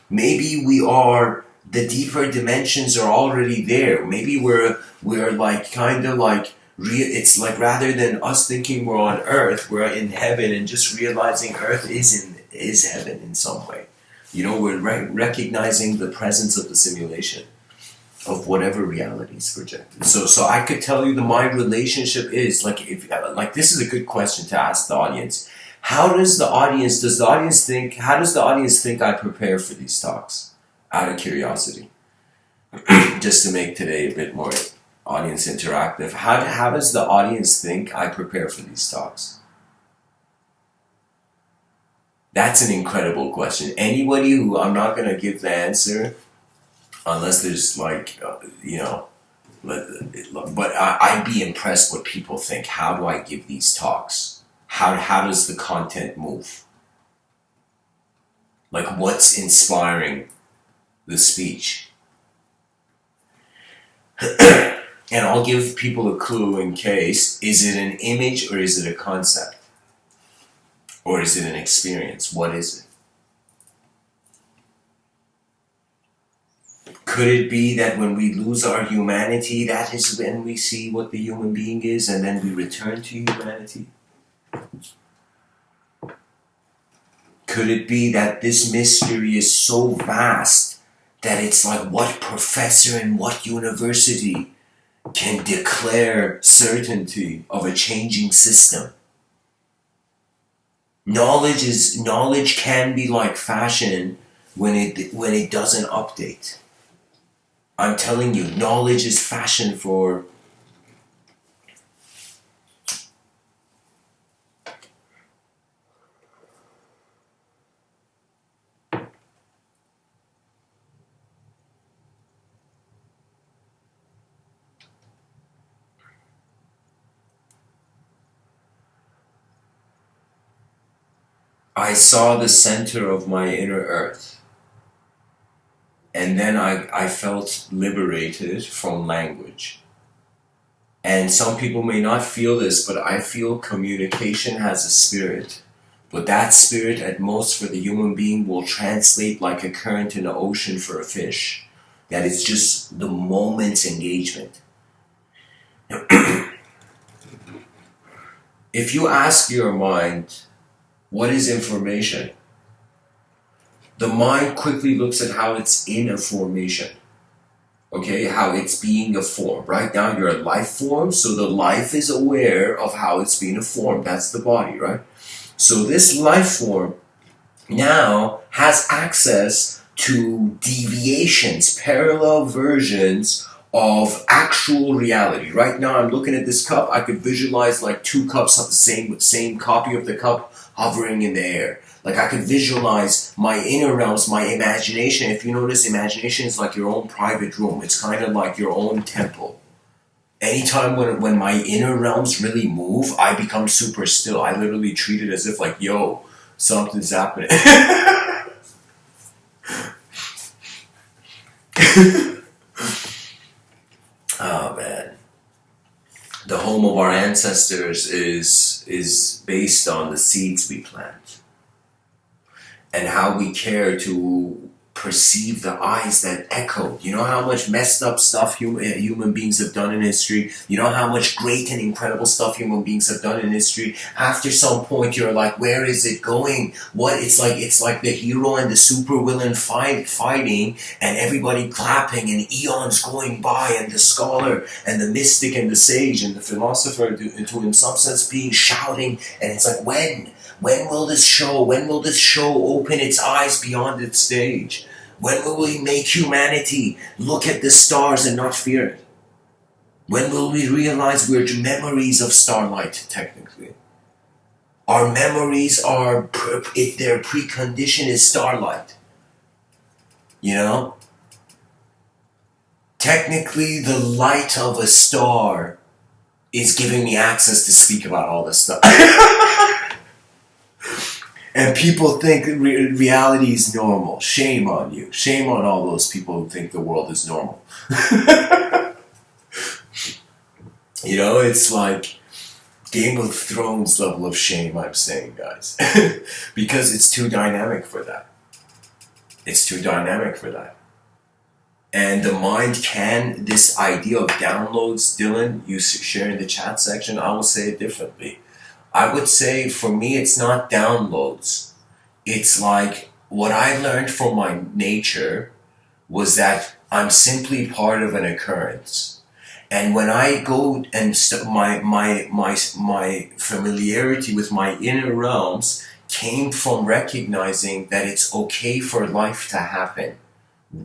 Maybe the deeper dimensions are already there. Maybe we're like kind of like it's like rather than us thinking we're on Earth, we're in heaven, and just realizing Earth is heaven in some way. We're recognizing the presence of the simulation of whatever reality is projected. So I could tell you my relationship is like, if like, this is a good question to ask the audience. How does the audience think I prepare for these talks? Out of curiosity, just to make today a bit more audience interactive. How does the audience think I prepare for these talks? That's an incredible question. Anybody who, I'm not going to give the answer unless there's like, but I'd be impressed what people think. How do I give these talks? How does the content move? Like, what's inspiring the speech? And I'll give people a clue in case. Is it an image or is it a concept? Or is it an experience? What is it? Could it be that when we lose our humanity, that is when we see what the human being is, and then we return to humanity? Could it be that this mystery is so vast that it's like what professor in what university can declare certainty of a changing system? Knowledge can be like fashion when it doesn't update. I'm telling you, knowledge is fashion for I saw the center of my inner earth, and then I felt liberated from language. And some people may not feel this, but I feel communication has a spirit. But that spirit, at most for the human being, will translate like a current in the ocean for a fish. That it's just the moment's engagement. If you ask your mind, what is information? The mind quickly looks at how it's in a formation. Okay, how it's being a form. Right now you're a life form, so the life is aware of how it's being a form. That's the body, right? So this life form now has access to deviations, parallel versions of actual reality. Right now I'm looking at this cup, I could visualize like two cups of the same copy of the cup hovering in the air. Like I could visualize my inner realms, my imagination. If you notice, imagination is like your own private room. It's kind of like your own temple. Anytime when my inner realms really move, I become super still. I literally treat it as if like, yo, something's happening. Oh man. The home of our ancestors is based on the seeds we plant. And how we care to perceive the eyes that echo. You know how much messed up stuff human beings have done in history? You know how much great and incredible stuff human beings have done in history? After some point, you're like, where is it going? What? It's like the hero and the supervillain fighting, and everybody clapping, and eons going by, and the scholar and the mystic and the sage and the philosopher, to in some sense being shouting, and it's like, when? When will this show open its eyes beyond its stage? When will we make humanity look at the stars and not fear it? When will we realize we're memories of starlight, technically? Our memories are, if their precondition is starlight. You know? Technically, the light of a star is giving me access to speak about all this stuff. And people think reality is normal. Shame on you. Shame on all those people who think the world is normal. You know, it's like Game of Thrones level of shame, I'm saying, guys. Because it's too dynamic for that. It's too dynamic for that. And the mind can, this idea of downloads, Dylan, you share in the chat section, I will say it differently. I would say for me it's not downloads. It's like what I learned from my nature was that I'm simply part of an occurrence. And when I go and my familiarity with my inner realms came from recognizing that it's okay for life to happen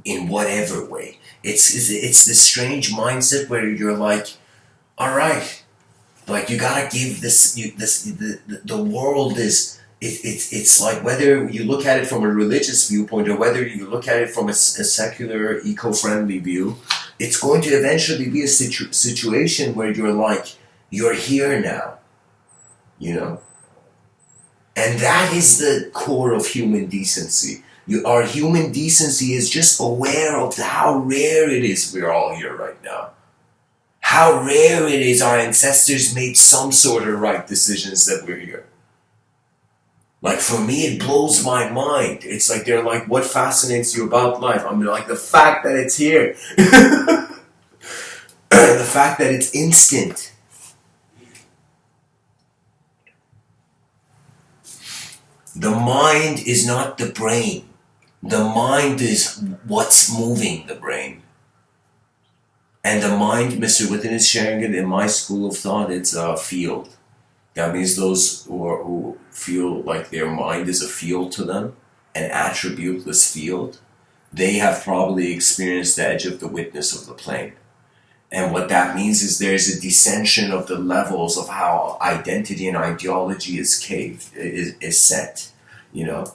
in whatever way. It's this strange mindset where you're like, all right, like you gotta give the world is it's like whether you look at it from a religious viewpoint or whether you look at it from a secular eco-friendly view, it's going to eventually be a situation where you're like, you're here now, you know. And that is the core of human decency. Our human decency is just aware of how rare it is we're all here right now. How rare it is our ancestors made some sort of right decisions that we're here. Like for me, it blows my mind. It's like they're like, what fascinates you about life? I mean, like the fact that it's here. The fact that it's instant. The mind is not the brain. The mind is what's moving the brain. And the mind, Mr. Within is sharing it in my school of thought, it's a field. That means those who feel like their mind is a field to them, an attributeless field, they have probably experienced the edge of the witness of the plane. And what that means is there's a descension of the levels of how identity and ideology is set, you know?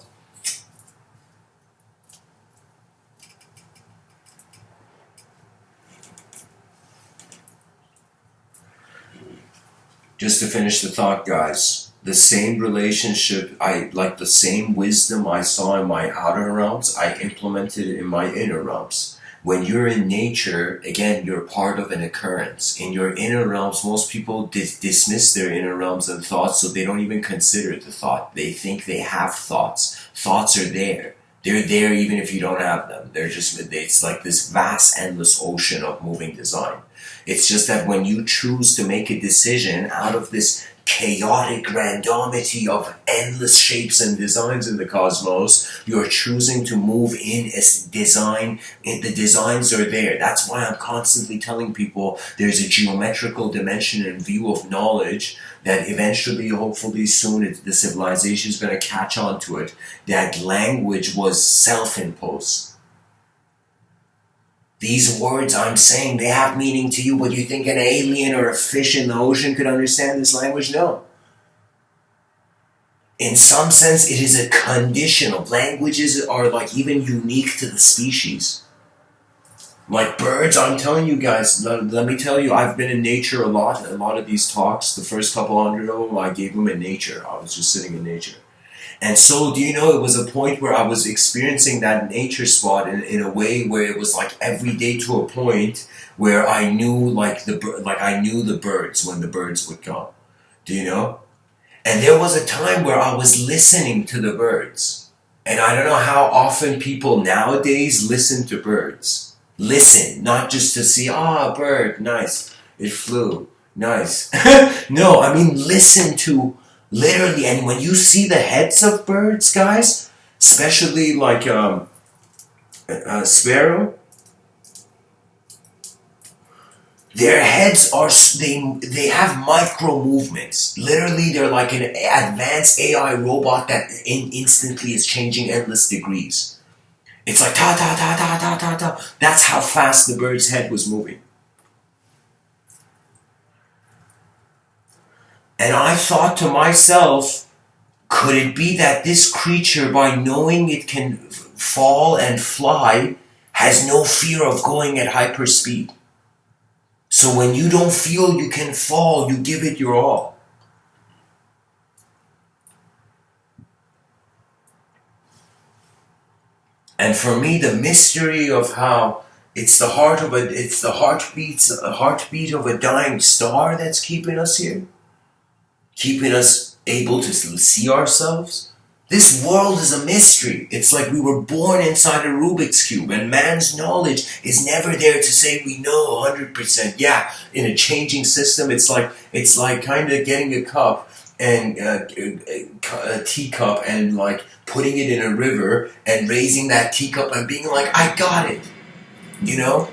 Just to finish the thought, guys, the same relationship, the same wisdom I saw in my outer realms, I implemented it in my inner realms. When you're in nature, again, you're part of an occurrence. In your inner realms, most people dismiss their inner realms and thoughts, so they don't even consider the thought. They think they have thoughts. Thoughts are there. They're there even if you don't have them. It's like this vast, endless ocean of moving design. It's just that when you choose to make a decision out of this chaotic randomity of endless shapes and designs in the cosmos, you're choosing to move in as design, and the designs are there. That's why I'm constantly telling people there's a geometrical dimension and view of knowledge that eventually, hopefully soon, the civilization is going to catch on to it. That language was self-imposed. These words I'm saying, they have meaning to you, but you think an alien or a fish in the ocean could understand this language? No. In some sense, it is a conditional. Languages are like even unique to the species. Like birds, I'm telling you guys, let me tell you, I've been in nature a lot. A lot of these talks, the first couple hundred of them, I gave them in nature. I was just sitting in nature. And so, do you know, it was a point where I was experiencing that nature spot in a way where it was like every day to a point where I knew I knew the birds when the birds would come. Do you know? And there was a time where I was listening to the birds. And I don't know how often people nowadays listen to birds. Listen, not just to see, a bird, nice, it flew, nice. No, I mean listen to literally, and when you see the heads of birds, guys, especially like a sparrow, their heads are, they have micro movements. Literally, they're like an advanced AI robot that instantly is changing endless degrees. It's like ta ta ta ta ta ta ta. That's how fast the bird's head was moving. And I thought to myself, could it be that this creature, by knowing it can fall and fly, has no fear of going at hyperspeed? So when you don't feel you can fall, you give it your all. And for me, the mystery of how it's the heartbeat of a dying star that's keeping us here, keeping us able to see ourselves. This world is a mystery. It's like we were born inside a Rubik's Cube, and man's knowledge is never there to say we know 100%. Yeah, in a changing system, it's like kind of getting a cup and a teacup and like putting it in a river and raising that teacup and being like, I got it, you know?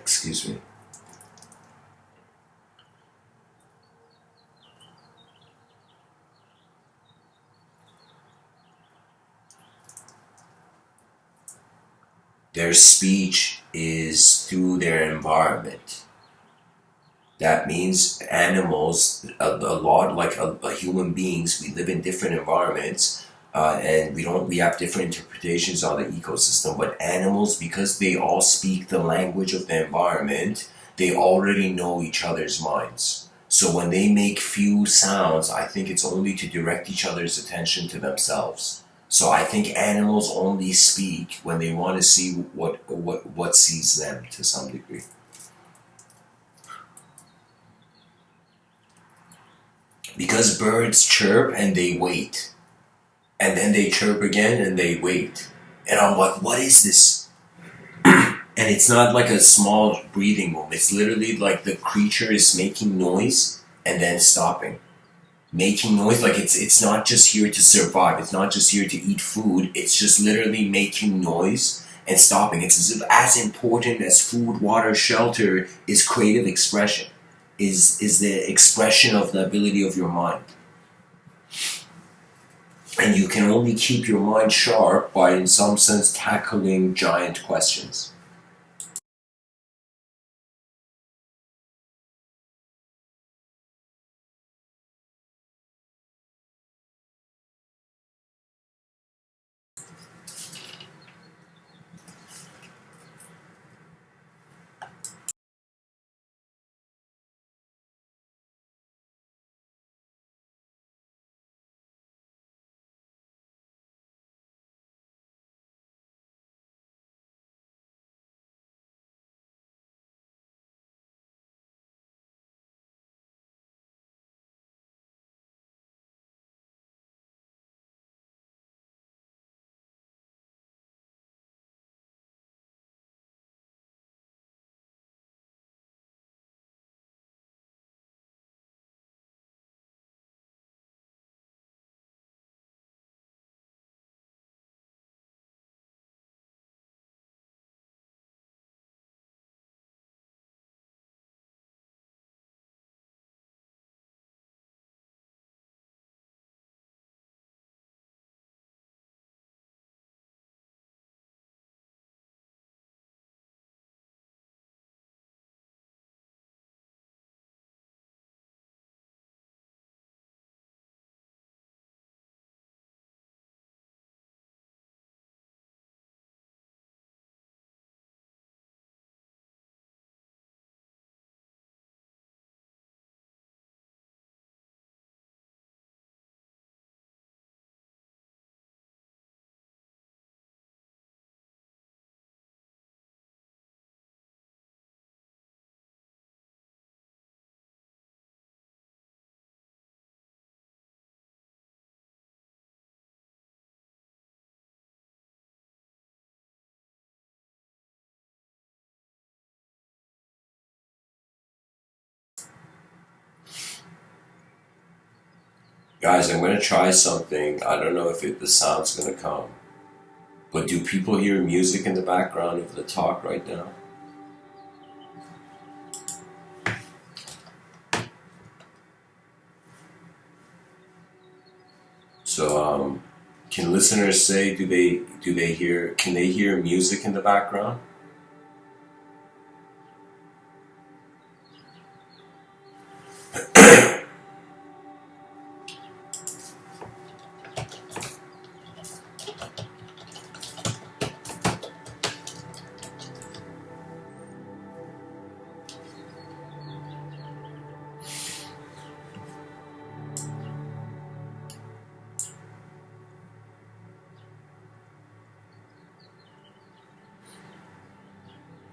Excuse me. Their speech is through their environment. That means animals, a lot like human beings, we live in different environments, and we have different interpretations on the ecosystem. But animals, because they all speak the language of the environment, they already know each other's minds. So when they make few sounds, I think it's only to direct each other's attention to themselves. So I think animals only speak when they want to see what sees them to some degree. Because birds chirp and they wait, and then they chirp again and they wait, and I'm like, what is this? And it's not like a small breathing room, it's literally like the creature is making noise and then stopping, making noise. Like it's not just here to survive, it's not just here to eat food, it's just literally making noise and stopping. It's as important as food, water, shelter is creative expression, is the expression of the ability of your mind. And you can only keep your mind sharp by, in some sense, tackling giant questions. Guys, I'm going to try something. I don't know if the sound's going to come. But do people hear music in the background of the talk right now? So, can listeners say, do they hear, can they hear music in the background?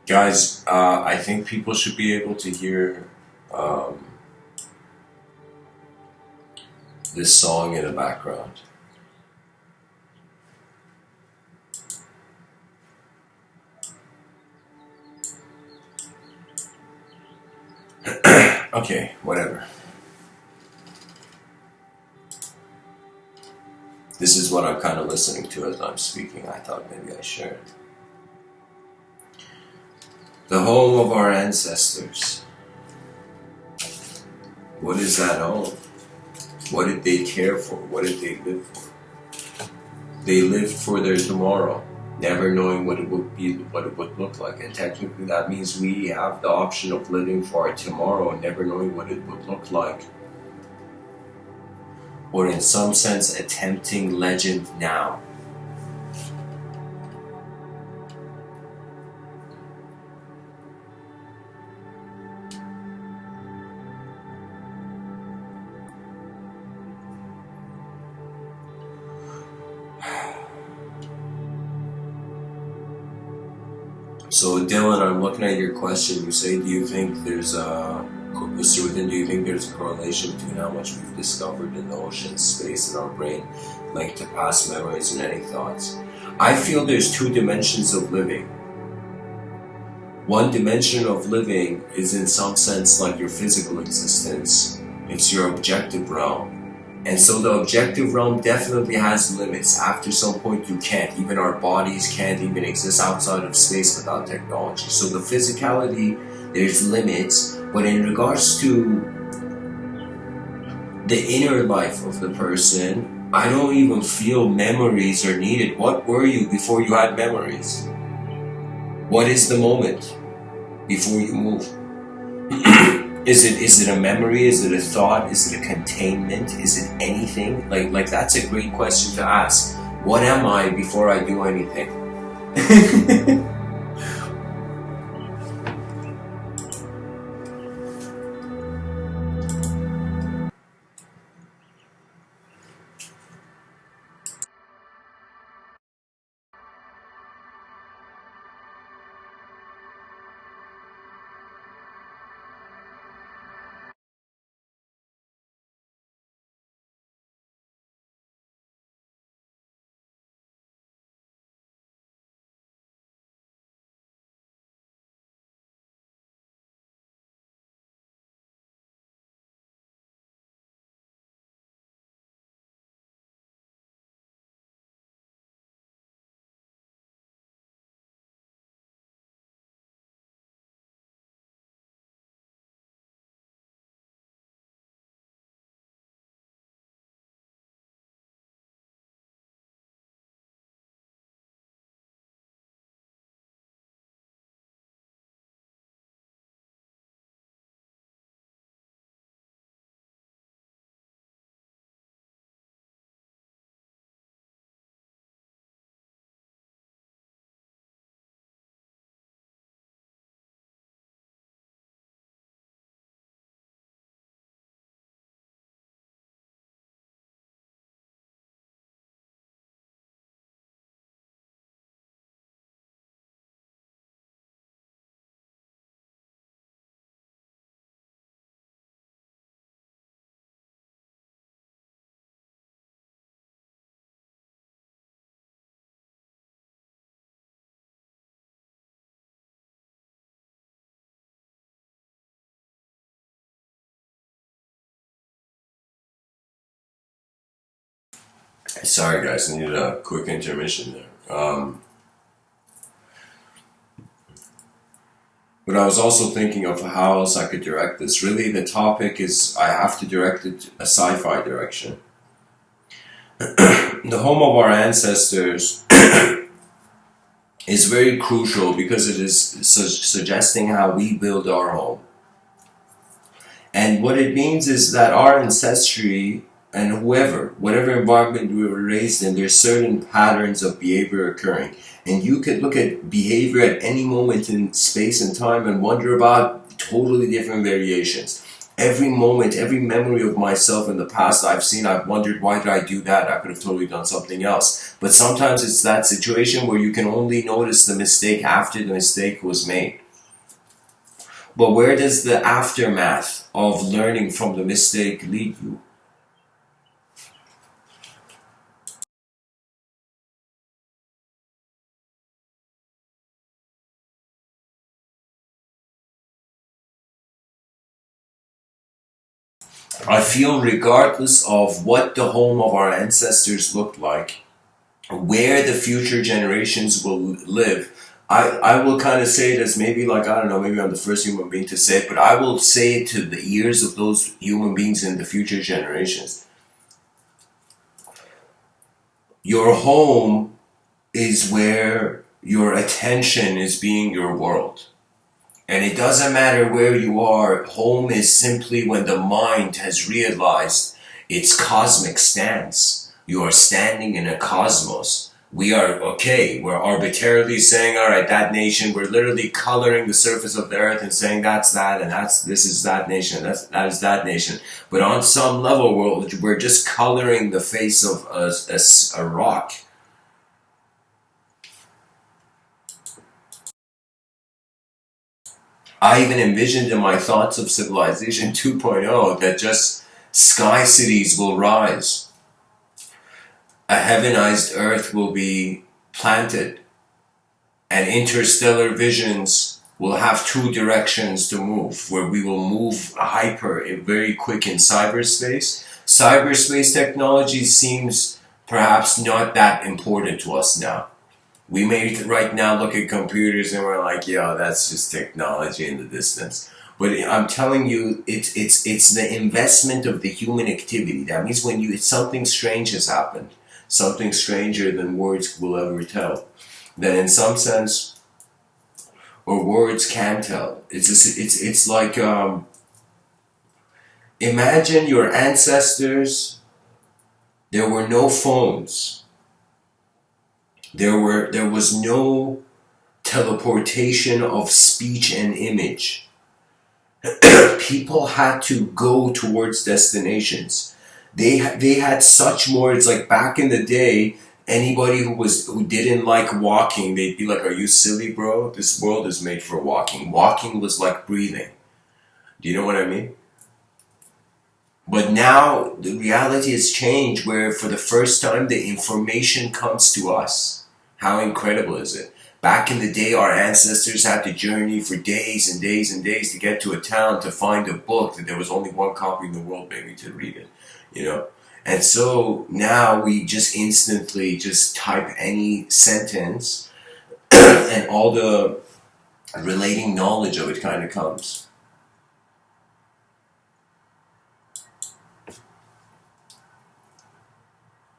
Guys, I think people should be able to hear um, this song in the background. Okay, whatever. This is what I'm kind of listening to as I'm speaking. I thought maybe I shared. The home of our ancestors. What is that home? What did they care for? What did they live for? They lived for their tomorrow, never knowing what it would be, what it would look like. And technically that means we have the option of living for our tomorrow, never knowing what it would look like. Or in some sense, attempting legend now. So Dylan, I'm looking at your question. You say, do you think there's a, Mr.Within, do you think there's a correlation between how much we've discovered in the ocean, space, and our brain linked to past memories and any thoughts? I feel there's two dimensions of living. One dimension of living is in some sense like your physical existence. It's your objective realm. And so the objective realm definitely has limits. After some point you can't. Even our bodies can't even exist outside of space without technology. So the physicality, there's limits. But in regards to the inner life of the person, I don't even feel memories are needed. What were you before you had memories? What is the moment before you move? Is it a memory? Is it a thought? Is it a containment? Is it anything? Like that's a great question to ask. What am I before I do anything? Sorry guys, I needed a quick intermission there. But I was also thinking of how else I could direct this. Really, the topic is I have to direct it a sci-fi direction. The home of our ancestors is very crucial because it is suggesting how we build our home. And what it means is that our ancestry and whatever environment we were raised in, there's certain patterns of behavior occurring. And you could look at behavior at any moment in space and time and wonder about totally different variations. Every moment, every memory of myself in the past I've wondered, why did I do that? I could have totally done something else. But sometimes it's that situation where you can only notice the mistake after the mistake was made. But where does the aftermath of learning from the mistake lead you? I feel regardless of what the home of our ancestors looked like, where the future generations will live, I will kind of say it as maybe like, I don't know, maybe I'm the first human being to say it, but I will say it to the ears of those human beings in the future generations. Your home is where your attention is being your world. And it doesn't matter where you are, home is simply when the mind has realized its cosmic stance. You are standing in a cosmos. We are, okay, we're arbitrarily saying, all right, that nation, we're literally coloring the surface of the earth and saying that's that, and this is that nation, that is that nation. But on some level, we're just coloring the face of a rock. I even envisioned in my thoughts of Civilization 2.0 that just sky cities will rise. A heavenized earth will be planted, and interstellar visions will have two directions to move, where we will move hyper, very quick in cyberspace. Cyberspace technology seems perhaps not that important to us now. We may right now look at computers and we're like, yo, that's just technology in the distance. But I'm telling you, it's the investment of the human activity. That means when something strange has happened, something stranger than words will ever tell, then in some sense, or words can tell. It's like, imagine your ancestors. There were no phones. There was no teleportation of speech and image. People had to go towards destinations. They had such more. It's like back in the day, anybody who didn't like walking, they'd be like, "Are you silly, bro? This world is made for walking." Walking was like breathing. Do you know what I mean? But now the reality has changed, where for the first time the information comes to us. How incredible is it? Back in the day, our ancestors had to journey for days and days and days to get to a town to find a book that there was only one copy in the world, maybe, to read it, you know? And so now we just instantly just type any sentence and all the relating knowledge of it kind of comes.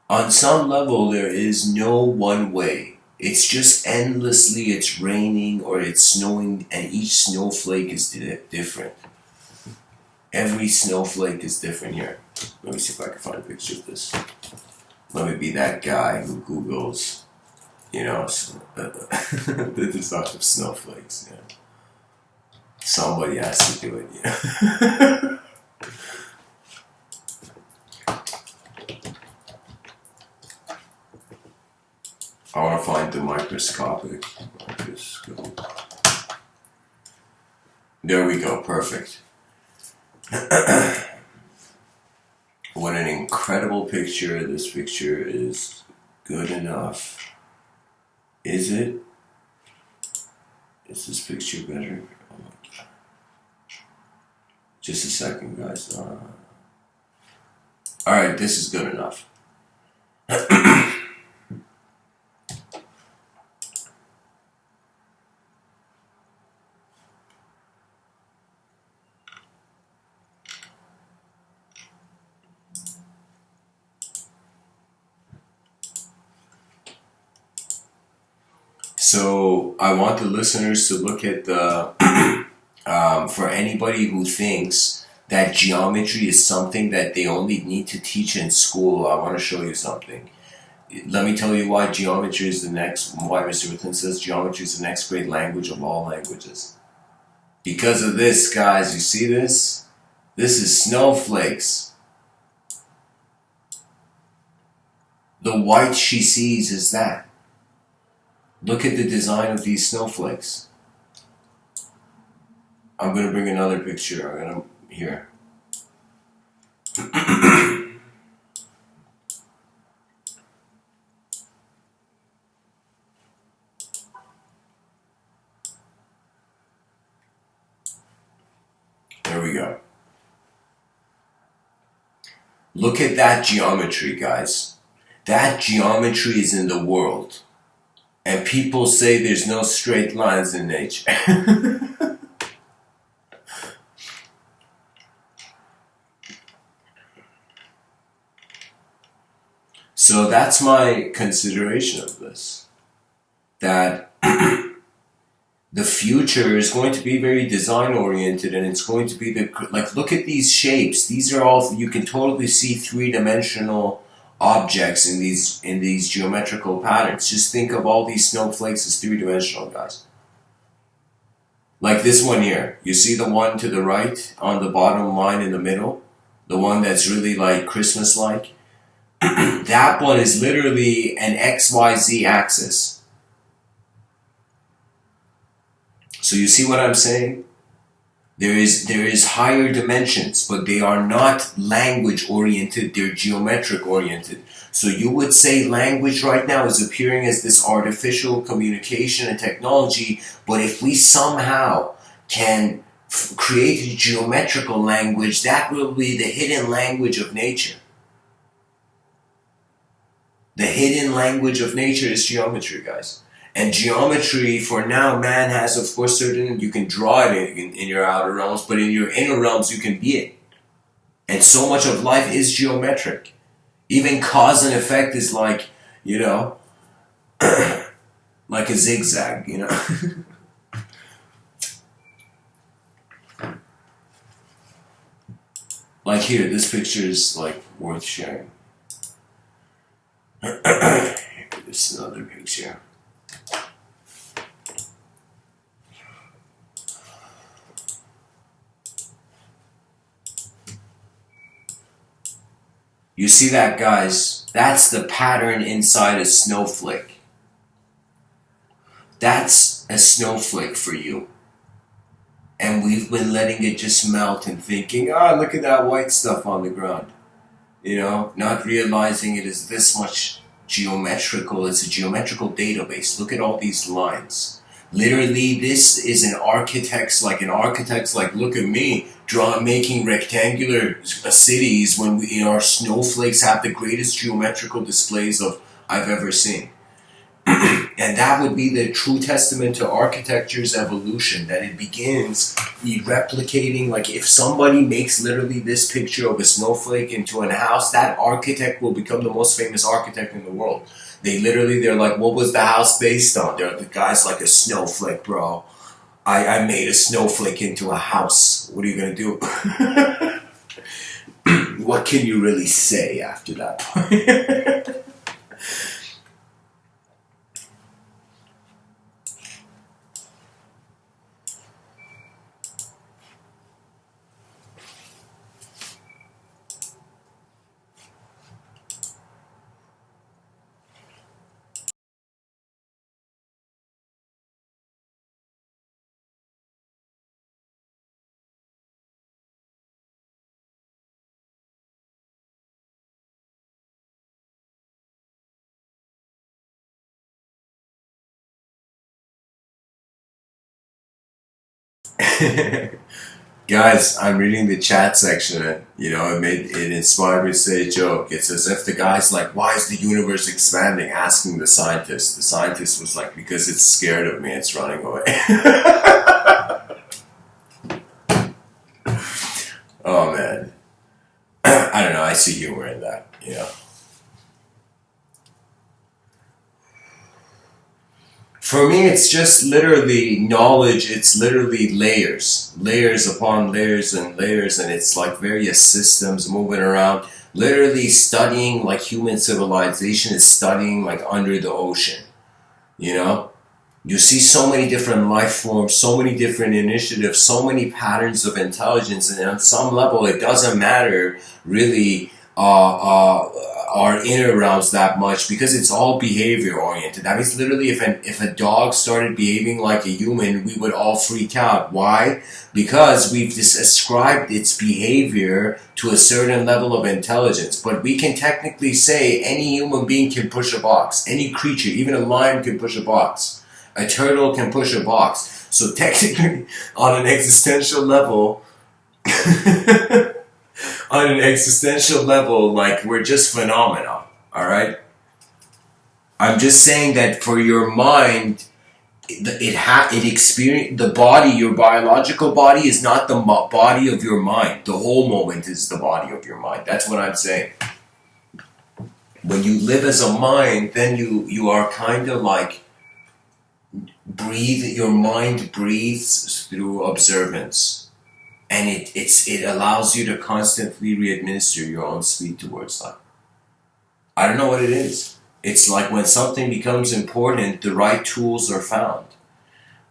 On some level, there is no one way. It's just endlessly, it's raining or it's snowing, and each snowflake is different. Every snowflake is different here. Let me see if I can find a picture of this. Let me be that guy who Googles, the design of snowflakes. Yeah. Somebody has to do it, yeah. I want to find the microscope. There we go, perfect. What an incredible picture. This picture is good enough. Is it? Is this picture better? Oh my God. Just a second, guys. Alright, this is good enough. So I want the listeners to look at the, for anybody who thinks that geometry is something that they only need to teach in school, I want to show you something. Let me tell you why geometry is why Mr.Within says geometry is the next great language of all languages. Because of this, guys, you see this? This is snowflakes. The white she sees is that. Look at the design of these snowflakes. I'm going to bring another picture. Here. There we go. Look at that geometry, guys. That geometry is in the world. And people say there's no straight lines in nature. So that's my consideration of this. That the future is going to be very design oriented, and it's going to be like, look at these shapes. These are all, you can totally see three-dimensional objects in these geometrical patterns. Just think of all these snowflakes as three-dimensional, guys. Like this one here. You see the one to the right on the bottom line in the middle? The one that's really like Christmas-like? That one is literally an XYZ axis. So you see what I'm saying? There is higher dimensions, but they are not language oriented, they're geometric oriented. So you would say language right now is appearing as this artificial communication and technology, but if we somehow can create a geometrical language, that will be the hidden language of nature. The hidden language of nature is geometry, guys. And geometry, for now, man has, of course, certain, you can draw it in your outer realms, but in your inner realms, you can be it. And so much of life is geometric. Even cause and effect is like, you know, like a zigzag, you know. Like here, this picture is like worth sharing. This is another picture. You see that, guys? That's the pattern inside a snowflake. That's a snowflake for you. And we've been letting it just melt and thinking, look at that white stuff on the ground. You know, not realizing it is this much geometrical. It's a geometrical database. Look at all these lines. Literally, this is an architect's like, look at me, making rectangular cities when our snowflakes have the greatest geometrical displays I've ever seen. And that would be the true testament to architecture's evolution, that it begins replicating. Like, if somebody makes literally this picture of a snowflake into a house, that architect will become the most famous architect in the world. They're like, what was the house based on? The guy's like, a snowflake, bro. I made a snowflake into a house. What are you gonna do? What can you really say after that? Guys, I'm reading the chat section, and it inspired me to say a joke. It's as if the guy's like, "Why is the universe expanding?" Asking the scientist. The scientist was like, "Because it's scared of me. It's running away." Oh man, I don't know. I see humor in that. For me, it's just literally knowledge. It's literally layers upon layers and layers, and it's like various systems moving around. Literally studying, like, human civilization is studying like under the ocean. You know, you see so many different life forms, so many different initiatives, so many patterns of intelligence, and on some level, it doesn't matter really our inner realms that much, because it's all behavior oriented. That means literally, if a dog started behaving like a human, we would all freak out. Why? Because we've just ascribed its behavior to a certain level of intelligence. But we can technically say any human being can push a box. Any creature, even a lion, can push a box. A turtle can push a box. So technically, on an existential level, like, we're just phenomena, all right? I'm just saying that for your mind, it experience the body. Your biological body is not the body of your mind. The whole moment is the body of your mind. That's what I'm saying. When you live as a mind, then you are kind of like breathe. Your mind breathes through observance, and it allows you to constantly re-administer your own speed towards life. I don't know what it is. It's like when something becomes important, the right tools are found.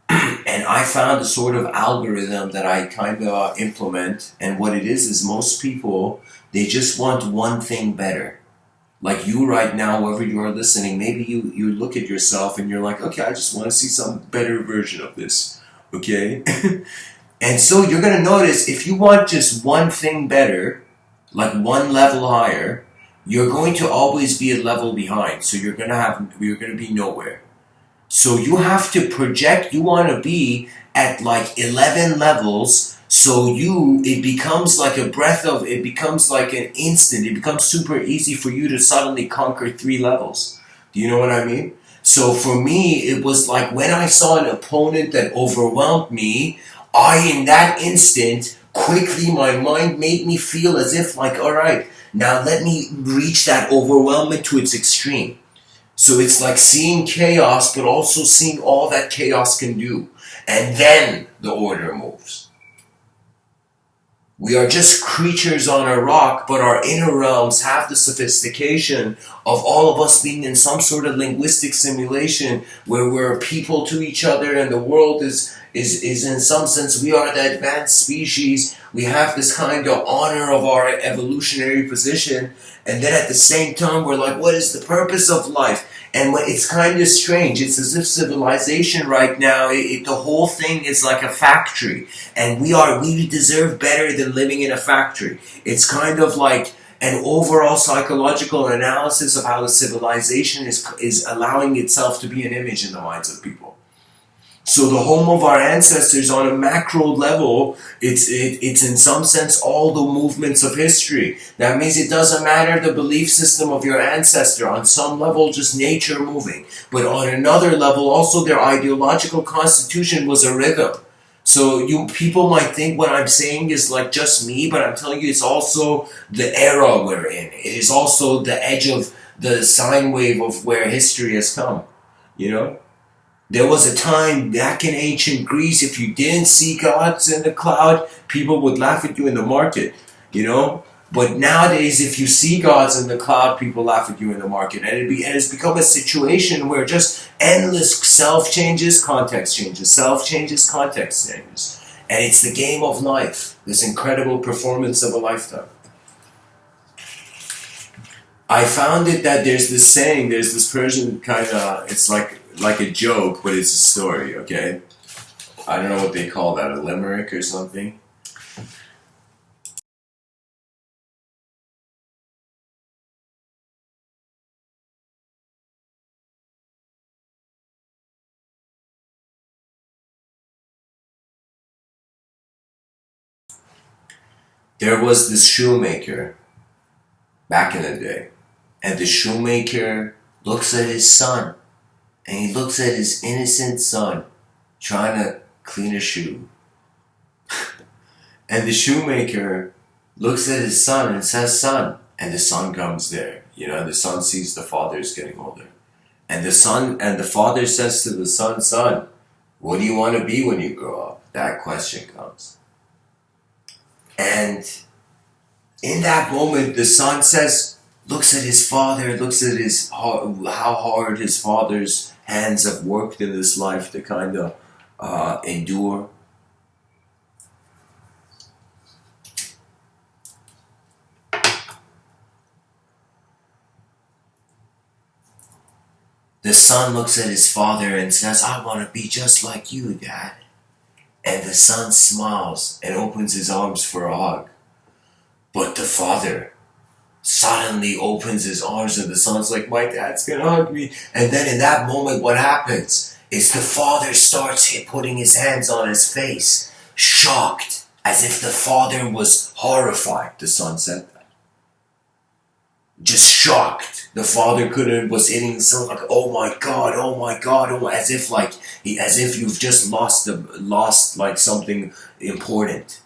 And I found a sort of algorithm that I kind of implement. And what it is most people, they just want one thing better. Like you right now, whoever you are listening, maybe you look at yourself and you're like, okay, I just want to see some better version of this. Okay? And so you're going to notice if you want just one thing better, like one level higher, you're going to always be a level behind. So you're going to be nowhere. So you have to project, you want to be at like 11 levels, so it becomes like it becomes like an instant, it becomes super easy for you to suddenly conquer 3 levels. Do you know what I mean? So for me, it was like when I saw an opponent that overwhelmed me, in that instant, quickly my mind made me feel as if like, all right, now let me reach that overwhelmment to its extreme. So it's like seeing chaos, but also seeing all that chaos can do. And then the order moves. We are just creatures on a rock, but our inner realms have the sophistication of all of us being in some sort of linguistic simulation where we're people to each other, and the world is in some sense, we are the advanced species. We have this kind of honor of our evolutionary position, and then at the same time we're like, what is the purpose of life? And it's kind of strange. It's as if civilization right now, the whole thing is like a factory. And we deserve better than living in a factory. It's kind of like an overall psychological analysis of how the civilization is allowing itself to be an image in the minds of people. So the home of our ancestors on a macro level, it's in some sense all the movements of history. That means it doesn't matter the belief system of your ancestor. On some level, just nature moving. But on another level, also their ideological constitution was a rhythm. So people might think what I'm saying is like just me, but I'm telling you it's also the era we're in. It is also the edge of the sine wave of where history has come. You know? There was a time back in ancient Greece, if you didn't see gods in the cloud, people would laugh at you in the market, you know? But nowadays, if you see gods in the cloud, people laugh at you in the market. And it's become a situation where just endless self changes, context changes, self changes, context changes. And it's the game of life, this incredible performance of a lifetime. I found it that there's this saying, there's this Persian kind of, it's like a joke, but it's a story, okay? I don't know what they call that, a limerick or something. There was this shoemaker back in the day, and the shoemaker looks at his son, and he looks at his innocent son trying to clean a shoe. And the shoemaker looks at his son and says, son, and the son comes there. You know, the son sees the father is getting older. And the father says to the son, son, what do you want to be when you grow up? That question comes. And in that moment, the son looks at his father, looks at how hard his father's hands have worked in this life to kind of endure. The son looks at his father and says, I want to be just like you, Dad. And the son smiles and opens his arms for a hug. But the father suddenly opens his arms and the son's like, my dad's gonna hug me. And then in that moment, what happens is the father starts putting his hands on his face, shocked, as if the father was horrified the son said that. just shocked. The father was hitting himself like, oh my god, oh my god, oh my, as if you've just lost like something important,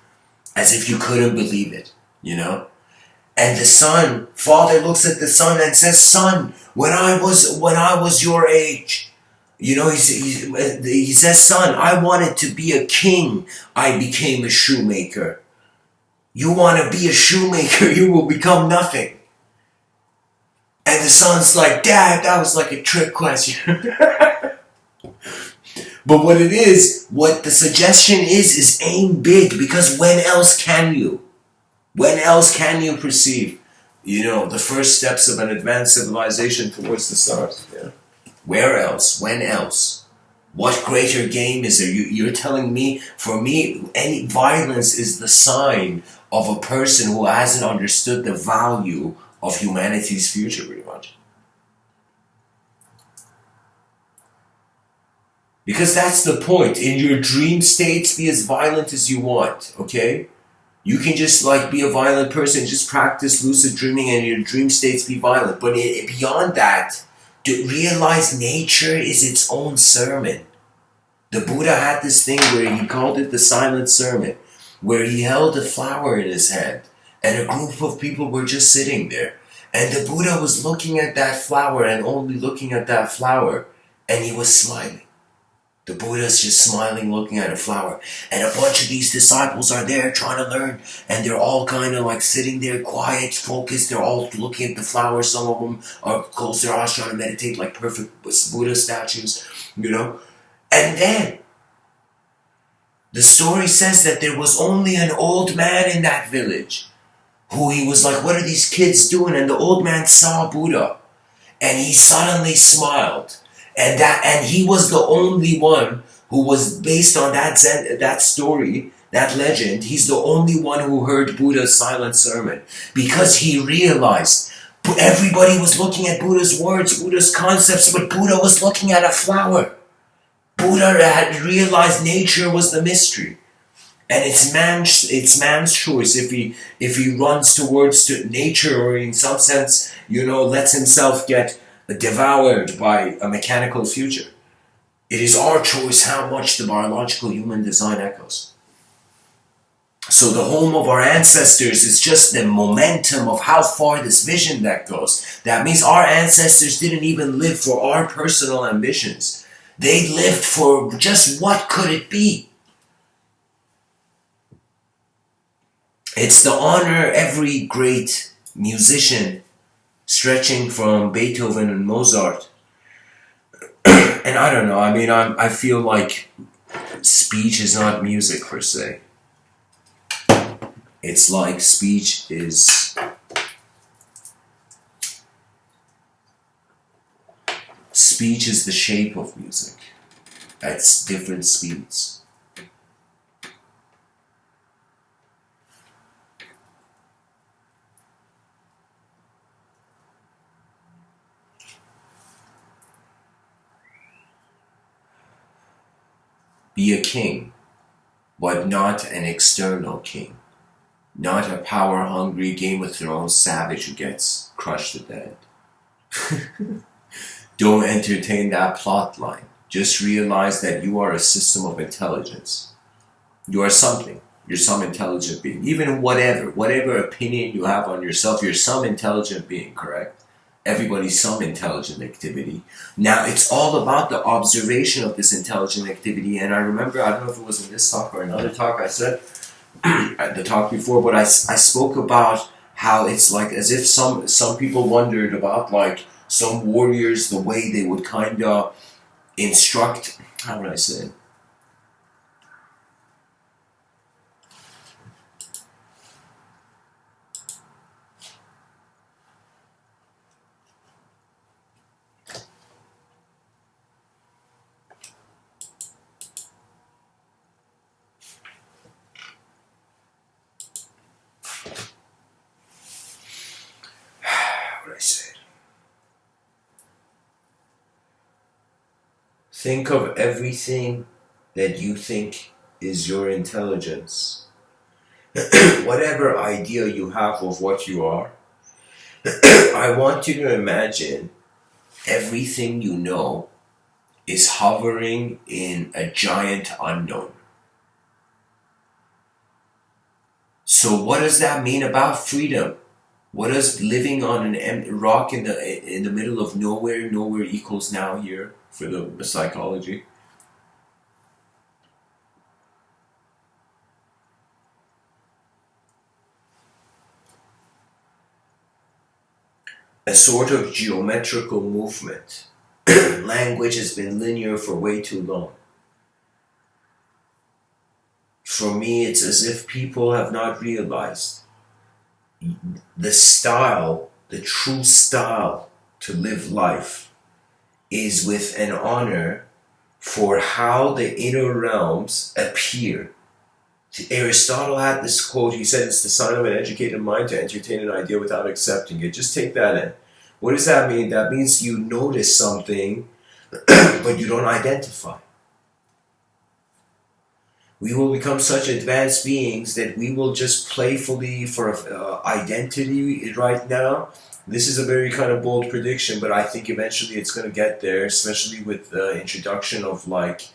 as if you couldn't believe it, you know. And the father looks at the son and says, son, when I was your age, you know, he says, son, I wanted to be a king. I became a shoemaker. You want to be a shoemaker, you will become nothing. And the son's like, Dad, that was like a trick question. But what the suggestion is aim big, because when else can you? When else can you perceive, you know, the first steps of an advanced civilization towards the stars? Yeah. Where else? When else? What greater game is there? You're telling me, for me, any violence is the sign of a person who hasn't understood the value of humanity's future, pretty much. Because that's the point. In your dream states, be as violent as you want, okay? You can just like be a violent person, just practice lucid dreaming, and in your dream states be violent. But beyond that, to realize nature is its own sermon. The Buddha had this thing where he called it the silent sermon, where he held a flower in his hand, and a group of people were just sitting there. And the Buddha was looking at that flower and only looking at that flower, and he was smiling. The Buddha's just smiling, looking at a flower. And a bunch of these disciples are there trying to learn. And they're all kind of like sitting there quiet, focused. They're all looking at the flower. Some of them are close their eyes trying to meditate like perfect Buddha statues, you know. And then the story says that there was only an old man in that village who he was like, what are these kids doing? And the old man saw Buddha. And he suddenly smiled. And he was the only one who was, based on that story, that legend, he's the only one who heard Buddha's silent sermon. Because he realized everybody was looking at Buddha's words, Buddha's concepts, but Buddha was looking at a flower. Buddha had realized nature was the mystery. And it's man's choice if he runs towards nature, or in some sense, you know, lets himself get devoured by a mechanical future. It is our choice how much the biological human design echoes. So the home of our ancestors is just the momentum of how far this vision that goes. That means our ancestors didn't even live for our personal ambitions. They lived for just what could it be. It's the honor every great musician, stretching from Beethoven and Mozart. And I don't know, I mean, I feel like speech is not music per se. It's like speech is the shape of music at different speeds. Be a king, but not an external king. Not a power-hungry Game of Thrones savage who gets crushed to death. Don't entertain that plot line. Just realize that you are a system of intelligence. You are something. You're some intelligent being. Even whatever opinion you have on yourself, you're some intelligent being, correct? Everybody's some intelligent activity. Now, it's all about the observation of this intelligent activity. And I remember, I don't know if it was in this talk or another talk, I said, at the talk before, but I spoke about how it's like as if some people wondered about like some warriors, the way they would kind of instruct, how would I say it? Think of everything that you think is your intelligence. Whatever idea you have of what you are, I want you to imagine everything you know is hovering in a giant unknown. So what does that mean about freedom? What does living on an rock in the middle of nowhere equals now here for the psychology? A sort of geometrical movement. Language has been linear for way too long. For me, it's as if people have not realized the style, the true style to live life is with an honor for how the inner realms appear. Aristotle had this quote, he said, it's the sign of an educated mind to entertain an idea without accepting it. Just take that in. What does that mean? That means you notice something, but you don't identify. We will become such advanced beings that we will just playfully, for identity right now, this is a very kind of bold prediction, but I think eventually it's going to get there, especially with the introduction of, like,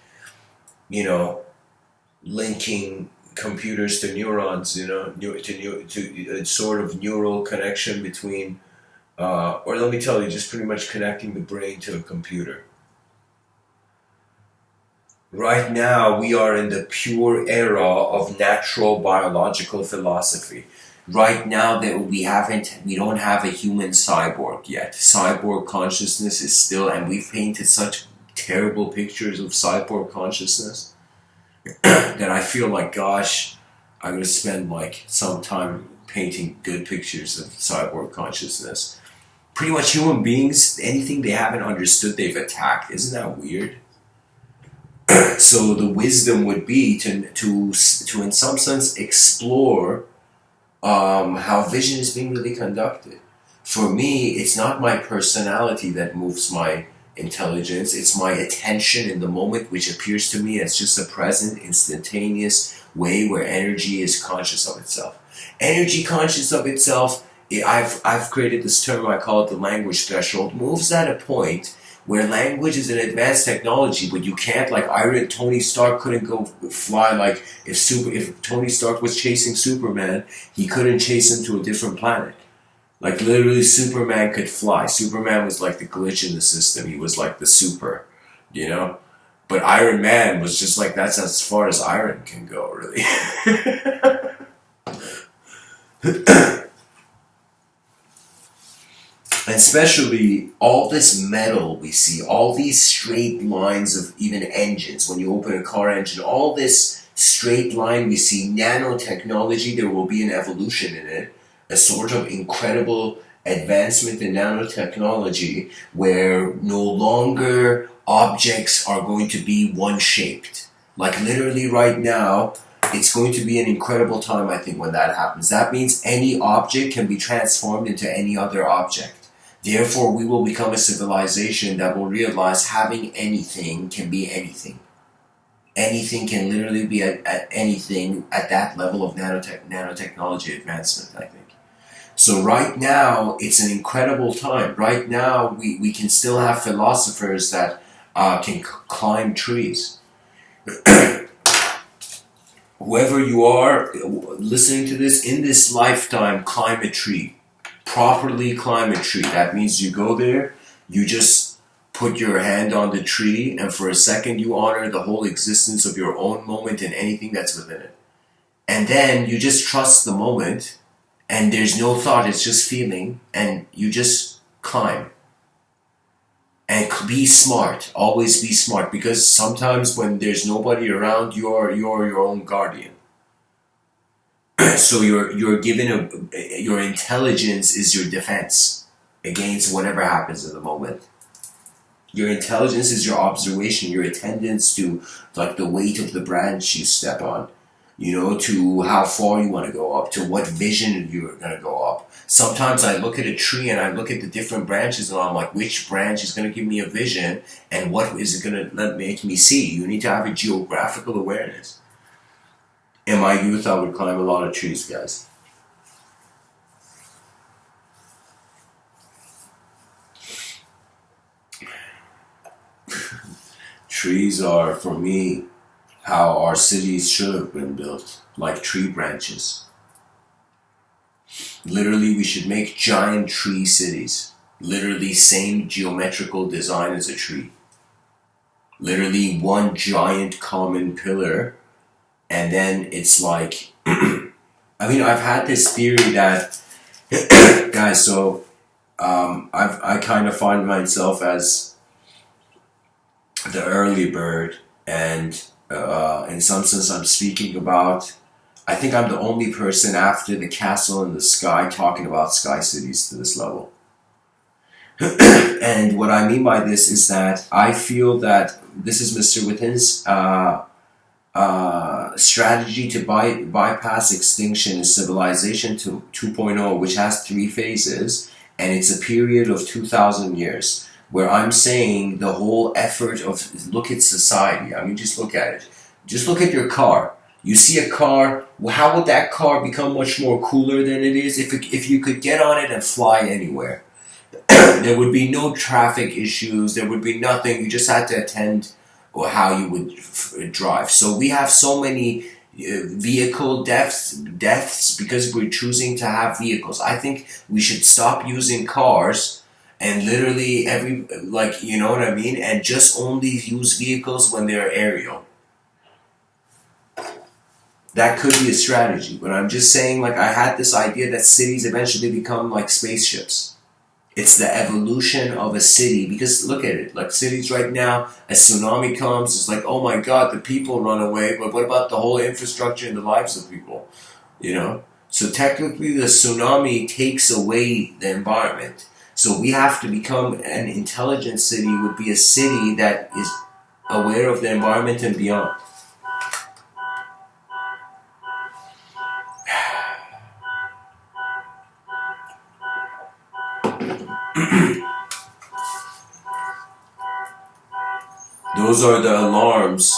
you know, linking computers to neurons, you know, to a sort of neural connection between, or let me tell you, just pretty much connecting the brain to a computer. Right now, we are in the pure era of natural biological philosophy. Right now, that we don't have a human cyborg yet. Cyborg consciousness is still, and we've painted such terrible pictures of cyborg consciousness that I feel like, gosh, I'm gonna spend like some time painting good pictures of cyborg consciousness. Pretty much human beings, anything they haven't understood, they've attacked. Isn't that weird? So the wisdom would be to in some sense explore how vision is being really conducted. For me, it's not my personality that moves my intelligence, it's my attention in the moment, which appears to me as just a present, instantaneous way where energy is conscious of itself. Energy conscious of itself, I've created this term, I call it the language threshold, moves at a point where language is an advanced technology, but you can't, like Tony Stark couldn't go fly, like if Tony Stark was chasing Superman, he couldn't chase him to a different planet. Like literally Superman could fly. Superman was like the glitch in the system. He was like the super, you know? But Iron Man was just like, that's as far as Iron can go, really. And especially all this metal we see, all these straight lines of even engines, when you open a car engine, all this straight line we see, nanotechnology, there will be an evolution in it, a sort of incredible advancement in nanotechnology where no longer objects are going to be one-shaped. Like literally right now, it's going to be an incredible time, I think, when that happens. That means any object can be transformed into any other object. Therefore, we will become a civilization that will realize having anything can be anything. Anything can literally be at anything at that level of nanotechnology advancement, I think. So right now, it's an incredible time. Right now, we can still have philosophers that can climb trees. Whoever you are listening to this, in this lifetime, climb a tree. Properly climb a tree. That means you go there, you just put your hand on the tree, and for a second you honor the whole existence of your own moment and anything that's within it. And then you just trust the moment, and there's no thought, it's just feeling, and you just climb. And be smart. Always be smart, because sometimes when there's nobody around, you're your own guardian. So you're given your intelligence is your defense against whatever happens in the moment. Your intelligence is your observation, your attendance to like the weight of the branch you step on, you know, to how far you want to go up, to what vision you're going to go up. Sometimes I look at a tree and I look at the different branches and I'm like, which branch is going to give me a vision and what is it going to make me see? You need to have a geographical awareness. In my youth, I would climb a lot of trees, guys. Trees are, for me, how our cities should have been built, like tree branches. Literally, we should make giant tree cities. Literally, same geometrical design as a tree. Literally, one giant common pillar, and then it's like, I mean, I've had this theory that, guys, so I kind of find myself as the early bird, and in some sense, I'm speaking about. I think I'm the only person after the castle in the sky talking about sky cities to this level. And what I mean by this is that I feel that this is Mr. Within's strategy to bypass extinction is civilization to 2.0, which has three phases, and it's a period of 2,000 years. Where I'm saying the whole effort of look at society. I mean, just look at it. Just look at your car. You see a car. How would that car become much more cooler than it is if you could get on it and fly anywhere? There would be no traffic issues. There would be nothing. You just had to attend or how you would drive. So we have so many vehicle deaths because we're choosing to have vehicles. I think we should stop using cars and literally you know what I mean, and just only use vehicles when they're aerial. That could be a strategy, but I'm just saying, like, I had this idea that cities eventually become like spaceships. It's the evolution of a city, because look at it, like cities right now, a tsunami comes, it's like, oh my god, the people run away, but what about the whole infrastructure and the lives of people, you know? So technically the tsunami takes away the environment. So we have to become an intelligent city, would be a city that is aware of the environment and beyond. Those are the alarms.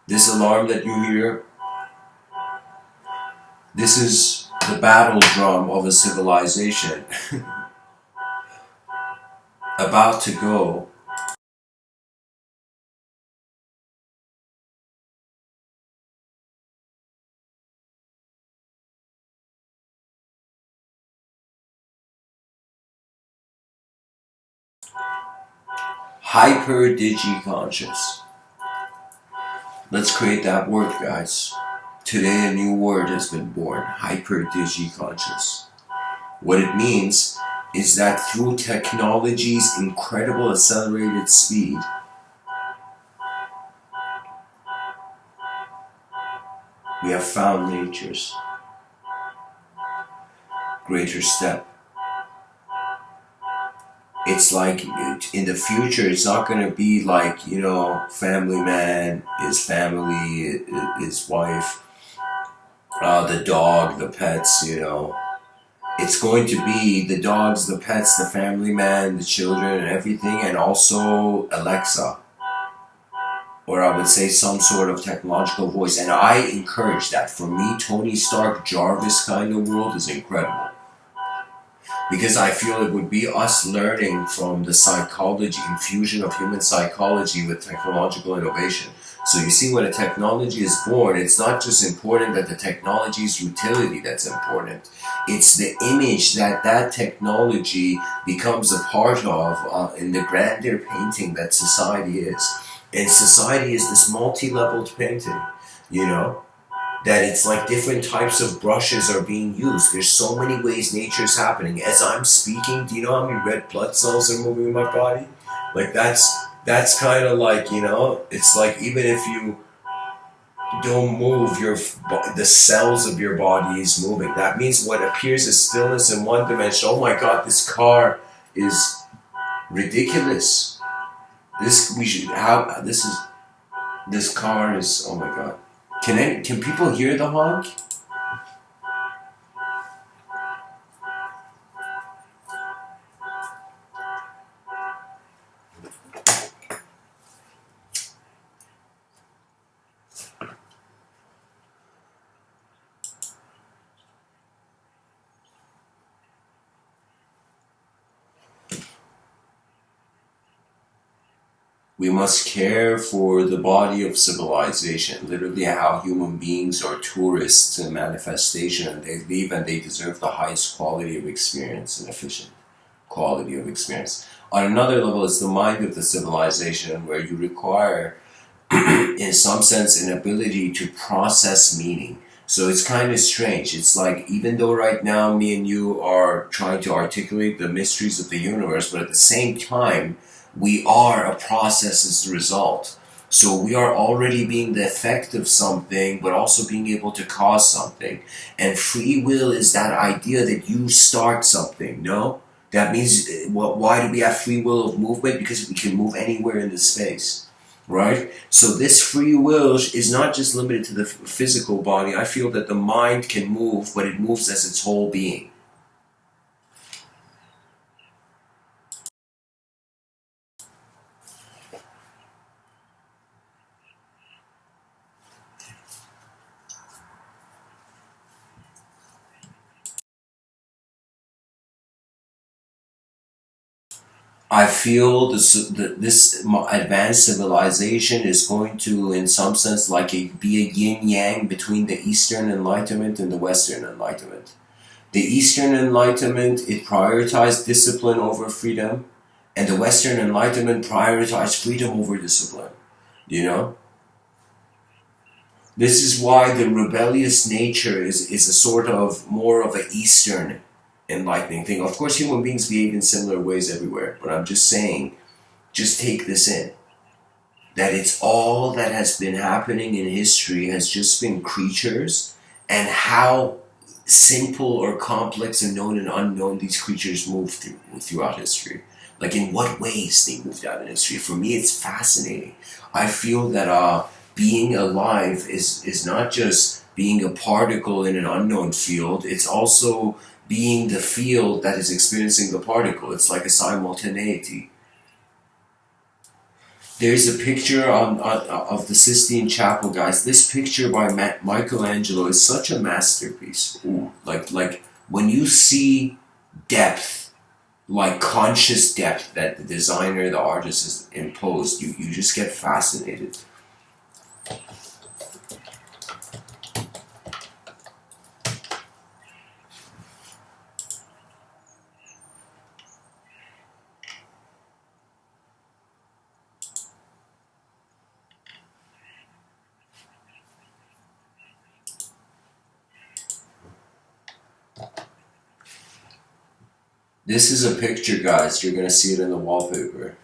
This alarm that you hear, this is the battle drum of a civilization about to go. Hyper digi-conscious. Let's create that word, guys. Today a new word has been born, hyper digi-conscious. What it means is that through technology's incredible accelerated speed, we have found nature's greater step. It's like in the future, it's not going to be like, you know, family man, his family, his wife, the dog, the pets, you know. It's going to be the dogs, the pets, the family man, the children, and everything, and also Alexa. Or I would say some sort of technological voice. And I encourage that. For me, Tony Stark, Jarvis kind of world is incredible. Because I feel it would be us learning from the psychology, infusion of human psychology with technological innovation. So you see, when a technology is born, it's not just important that the technology's utility that's important. It's the image that that technology becomes a part of in the grander painting that society is. And society is this multi-leveled painting, you know? That it's like different types of brushes are being used. There's so many ways nature's happening. As I'm speaking, do you know how many red blood cells are moving in my body? Like that's kind of like, you know, it's like even if you don't move, the cells of your body is moving. That means what appears as stillness in one dimension. Oh my God, this car is ridiculous. This car is, oh my God. Can people hear the honk? We must care for the body of civilization, literally how human beings are tourists in manifestation, and they leave and they deserve the highest quality of experience and efficient quality of experience. On another level, it's the mind of the civilization where you require, in some sense, an ability to process meaning. So it's kind of strange. It's like, even though right now me and you are trying to articulate the mysteries of the universe, but at the same time, we are a process as a result. So we are already being the effect of something, but also being able to cause something. And free will is that idea that you start something, no? That means, why do we have free will of movement? Because we can move anywhere in the space, right? So this free will is not just limited to the physical body. I feel that the mind can move, but it moves as its whole being. I feel this advanced civilization is going to, in some sense, like be a yin yang between the Eastern Enlightenment and the Western Enlightenment. The Eastern Enlightenment, it prioritized discipline over freedom, and the Western Enlightenment prioritized freedom over discipline. You know, this is why the rebellious nature is a sort of more of an Eastern enlightening thing. Of course, human beings behave in similar ways everywhere, but I'm just saying, just take this in. That it's all that has been happening in history has just been creatures, and how simple or complex and known and unknown these creatures move throughout history. Like in what ways they moved out in history. For me, it's fascinating. I feel that being alive is not just being a particle in an unknown field. It's also being the field that is experiencing the particle. It's like a simultaneity. There's a picture of the Sistine Chapel, guys. This picture by Michelangelo is such a masterpiece. Ooh, like when you see depth, like conscious depth that the designer, the artist has imposed, you just get fascinated. This is a picture, guys. You're gonna see it in the wallpaper.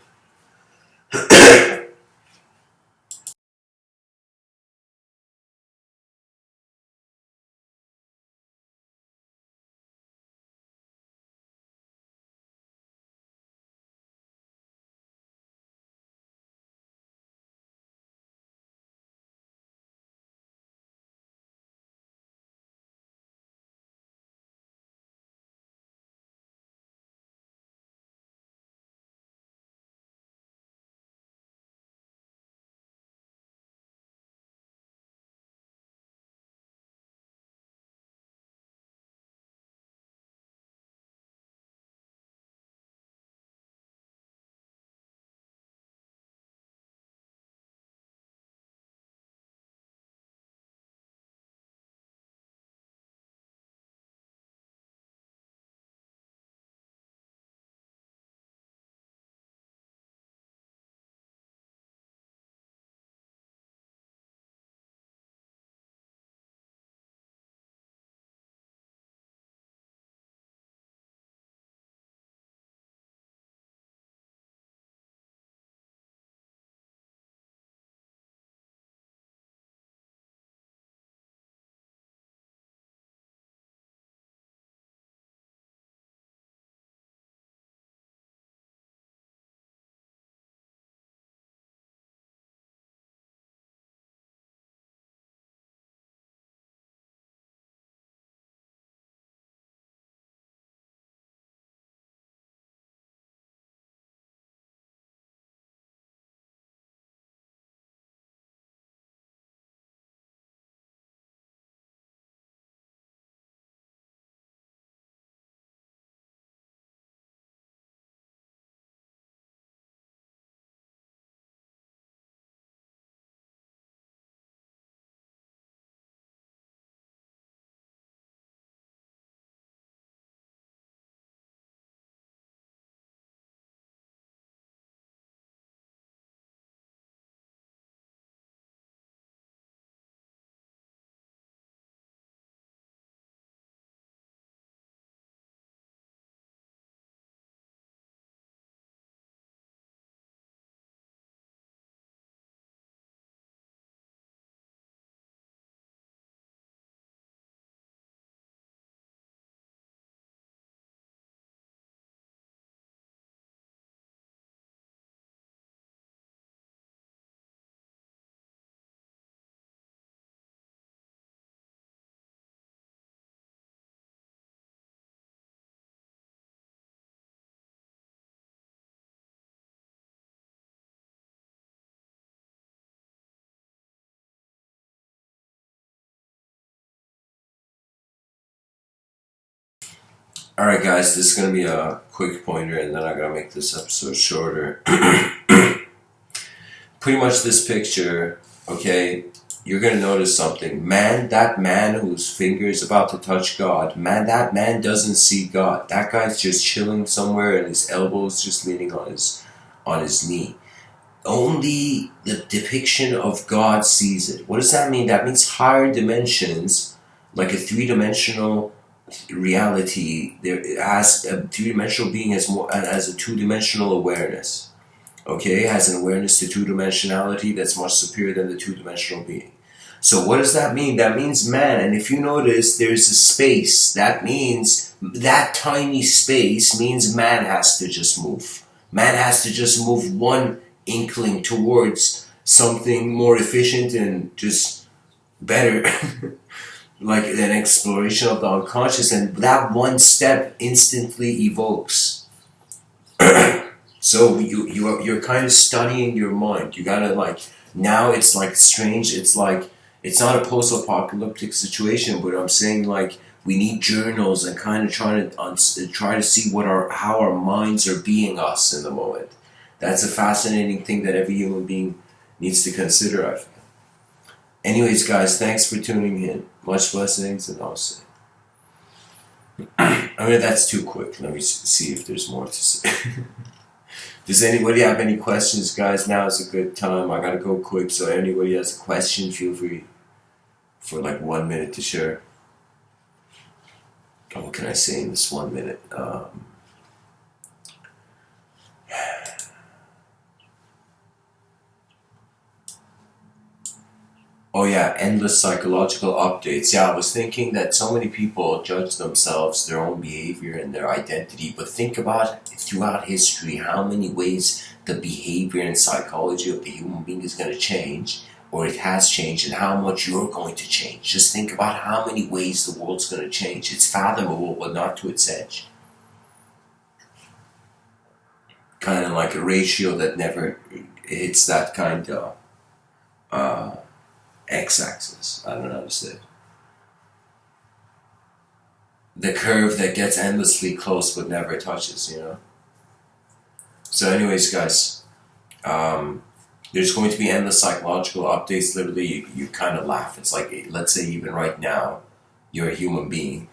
Alright guys, this is going to be a quick pointer and then I'm going to make this episode shorter. Pretty much this picture, okay, you're going to notice something. Man, that man whose finger is about to touch God, man, that man doesn't see God. That guy's just chilling somewhere and his elbow is just leaning on his knee. Only the depiction of God sees it. What does that mean? That means higher dimensions, like a three-dimensional reality. There has a three-dimensional being as a two-dimensional awareness. Okay, has an awareness to two-dimensionality that's much superior than the two-dimensional being. So what does that mean? That means man. And if you notice, there's a space. That means that tiny space means man has to just move. Man has to just move one inkling towards something more efficient and just better, like an exploration of the unconscious. And that one step instantly evokes. So you're kind of studying your mind. You gotta like, now it's like strange. It's like, it's not a post-apocalyptic situation, but I'm saying like we need journals and kind of try to see how our minds are being us in the moment. That's a fascinating thing that every human being needs to consider, I feel. Anyways, guys, thanks for tuning in. Much blessings, and I'll say. I mean, that's too quick. Let me see if there's more to say. Does anybody have any questions, guys? Now is a good time. I gotta go quick, so anybody has a question, feel free for like 1 minute to share. What can I say in this 1 minute? Oh yeah, endless psychological updates. Yeah, I was thinking that so many people judge themselves, their own behavior, and their identity, but think about throughout history how many ways the behavior and psychology of the human being is going to change, or it has changed, and how much you're going to change. Just think about how many ways the world's going to change. It's fathomable, but not to its edge. Kind of like a ratio that never hits that kind of x-axis. I don't know how to say it. The curve that gets endlessly close but never touches, you know? So anyways, guys, there's going to be endless psychological updates. Literally, you kind of laugh. It's like, let's say even right now, you're a human being.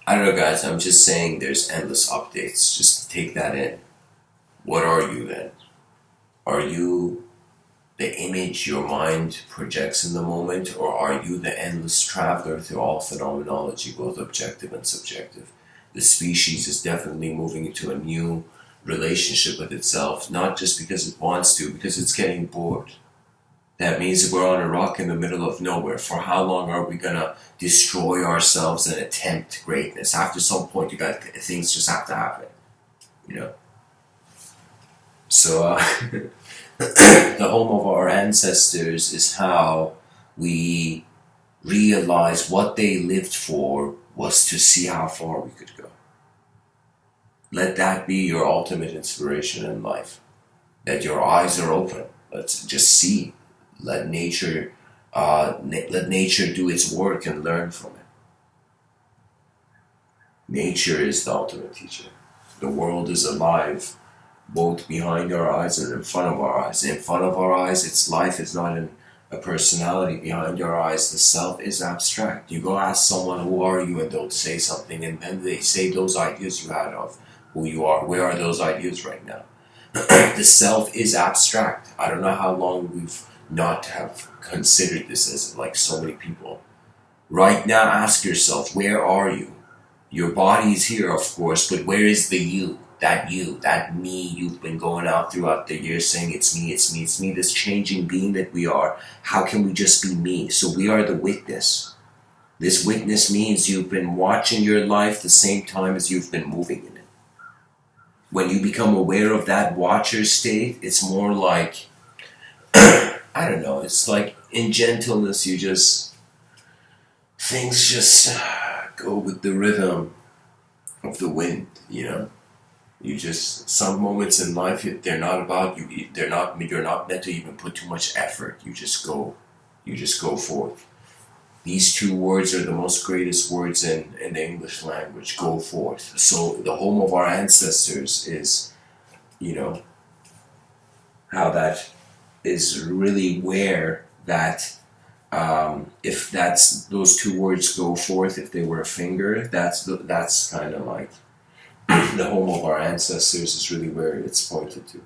I don't know, guys, I'm just saying there's endless updates. Just take that in. What are you then? Are you the image your mind projects in the moment, or are you the endless traveler through all phenomenology, both objective and subjective? The species is definitely moving into a new relationship with itself, not just because it wants to, because it's getting bored. That means we're on a rock in the middle of nowhere. For how long are we gonna destroy ourselves and attempt greatness? After some point, things just have to happen, you know. So the home of our ancestors is how we realize what they lived for was to see how far we could go. Let that be your ultimate inspiration in life. That your eyes are open. Let's just see. Let nature, let nature do its work and learn from it. Nature is the ultimate teacher. The world is alive, both behind our eyes and in front of our eyes. In front of our eyes, its life is not in a personality. Behind our eyes, the self is abstract. You go ask someone, who are you, and they'll say something, and then they say those ideas you had of who you are. Where are those ideas right now? The self is abstract. I don't know how long we've not have considered this as like so many people. Right now, ask yourself, where are you? Your body is here, of course, but where is the you? That me you've been going out throughout the years saying it's me, it's me, it's me, this changing being that we are. How can we just be me? So we are the witness. This witness means you've been watching your life the same time as you've been moving in it. When you become aware of that watcher state, it's more like I don't know. It's like in gentleness, you just things just go with the rhythm of the wind. You know, you just some moments in life they're not about you. They're not. You're not meant to even put too much effort. You just go. You just go forth. These two words are the most greatest words in the English language. Go forth. So the home of our ancestors is, you know, how that is really where that if that's those two words go forth, if they were a finger, that's kind of like the home of our ancestors is really where it's pointed to.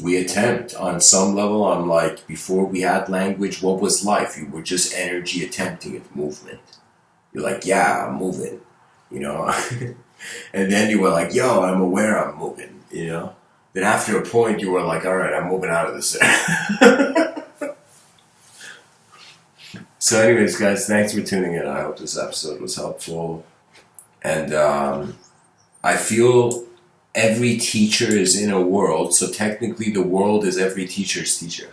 We attempt on some level on like before we had language, what was life? You were just energy attempting it, movement. You're like, yeah, I'm moving, you know. And then you were like, yo, I'm aware I'm moving, you know. Then after a point, you were like, all right, I'm moving out of this. So, anyways, guys, thanks for tuning in. I hope this episode was helpful. And I feel every teacher is in a world, so technically the world is every teacher's teacher.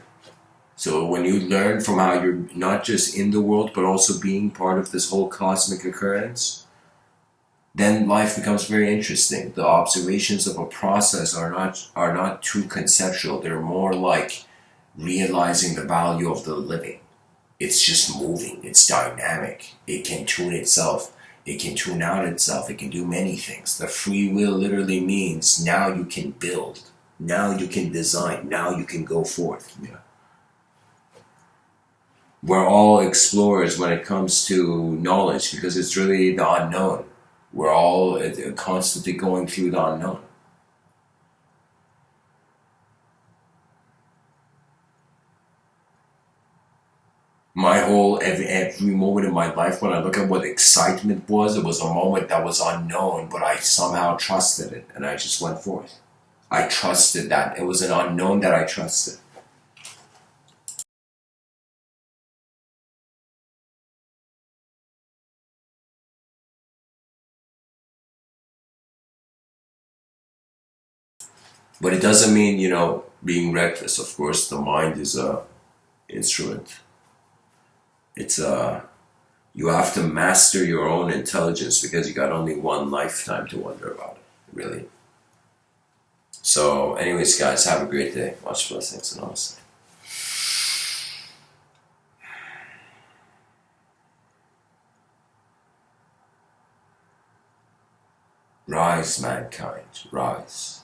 So when you learn from how you're not just in the world, but also being part of this whole cosmic occurrence, then life becomes very interesting. The observations of a process are not too conceptual. They're more like realizing the value of the living. It's just moving. It's dynamic. It can tune itself. It can tune out itself. It can do many things. The free will literally means now you can build. Now you can design. Now you can go forth. Yeah. We're all explorers when it comes to knowledge because it's really the unknown. We're all constantly going through the unknown. My whole every moment in my life, when I look at what excitement was, it was a moment that was unknown, but I somehow trusted it and I just went forth. I trusted that. It was an unknown that I trusted. But it doesn't mean, being reckless. Of course, the mind is a instrument. It's a You have to master your own intelligence because you got only one lifetime to wonder about it, really. So, anyways, guys, have a great day. Much blessings and namaste. Rise, mankind, rise.